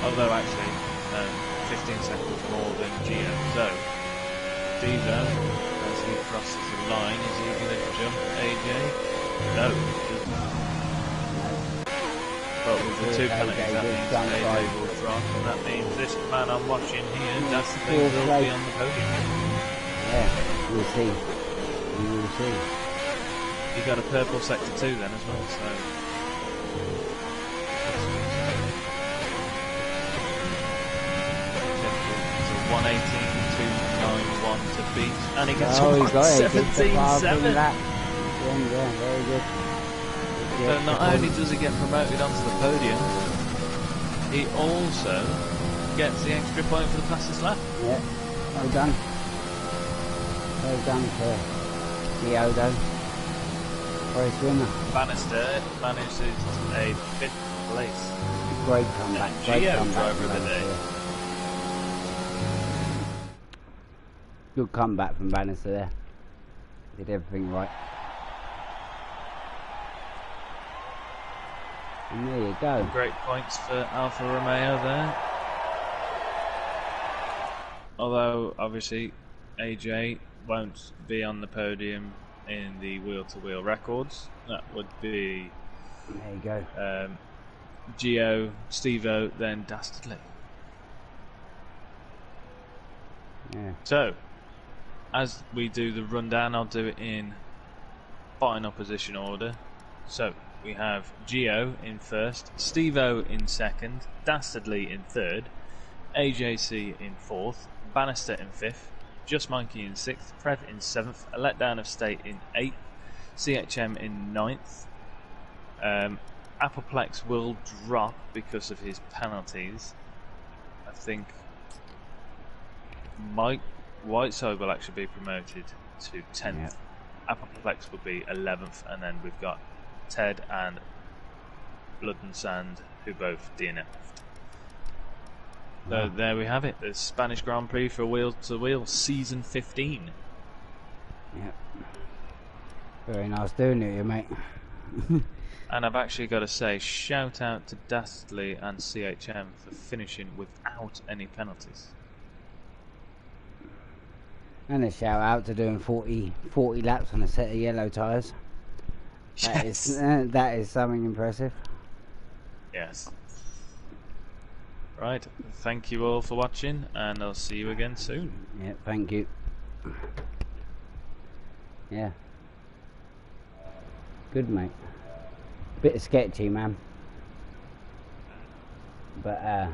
Although actually, no, 15 seconds more than Gio. So Devo, as he crosses the line, is he going to jump AJ? No, he doesn't. But with the two penalties, that means AJ will drop, and that means this man I'm watching here, Dastardly, will be on the podium. Yeah, we'll see. We will see. He got a purple sector too then as well, so... It's a 118.291 to beat, and he gets a 117.7. Yeah, very good. So not only does he get promoted onto the podium, he also gets the extra point for the fastest lap. Yeah, well done. Well done for Diodo. Race winner. Bannister manages a 5th place. Great comeback. Great comeback driver of the day. Good comeback from Bannister there. Did everything right. And there you go. Great points for Alfa Romeo there. Although, obviously, AJ won't be on the podium in the wheel-to-wheel records. That would be... There you go. Gio, Steve-O, then Dastardly. Yeah. So, as we do the rundown, I'll do it in final position order. So, we have Gio in first, Steve-O in second, Dastardly in third, AJC in fourth, Bannister in fifth, Just Monkey in sixth, Trev in seventh, A Letdown of State in eighth, CHM in ninth. Appleplex will drop because of his penalties. I think Mike Whiteside will actually be promoted to 10th. Yep. Appleplex will be 11th, and then we've got Ted and Blood and Sand, who both DNF'd. So there we have it, the Spanish Grand Prix for Wheel to Wheel Season 15. Yep. Very nice doing it, you mate. And I've actually got to say, shout out to Dastardly and CHM for finishing without any penalties. And a shout out to doing 40 laps on a set of yellow tyres. Yes. That is something impressive. Yes. Right, thank you all for watching, and I'll see you again soon. Yeah, thank you. Yeah. Good, mate. Bit sketchy, man. But,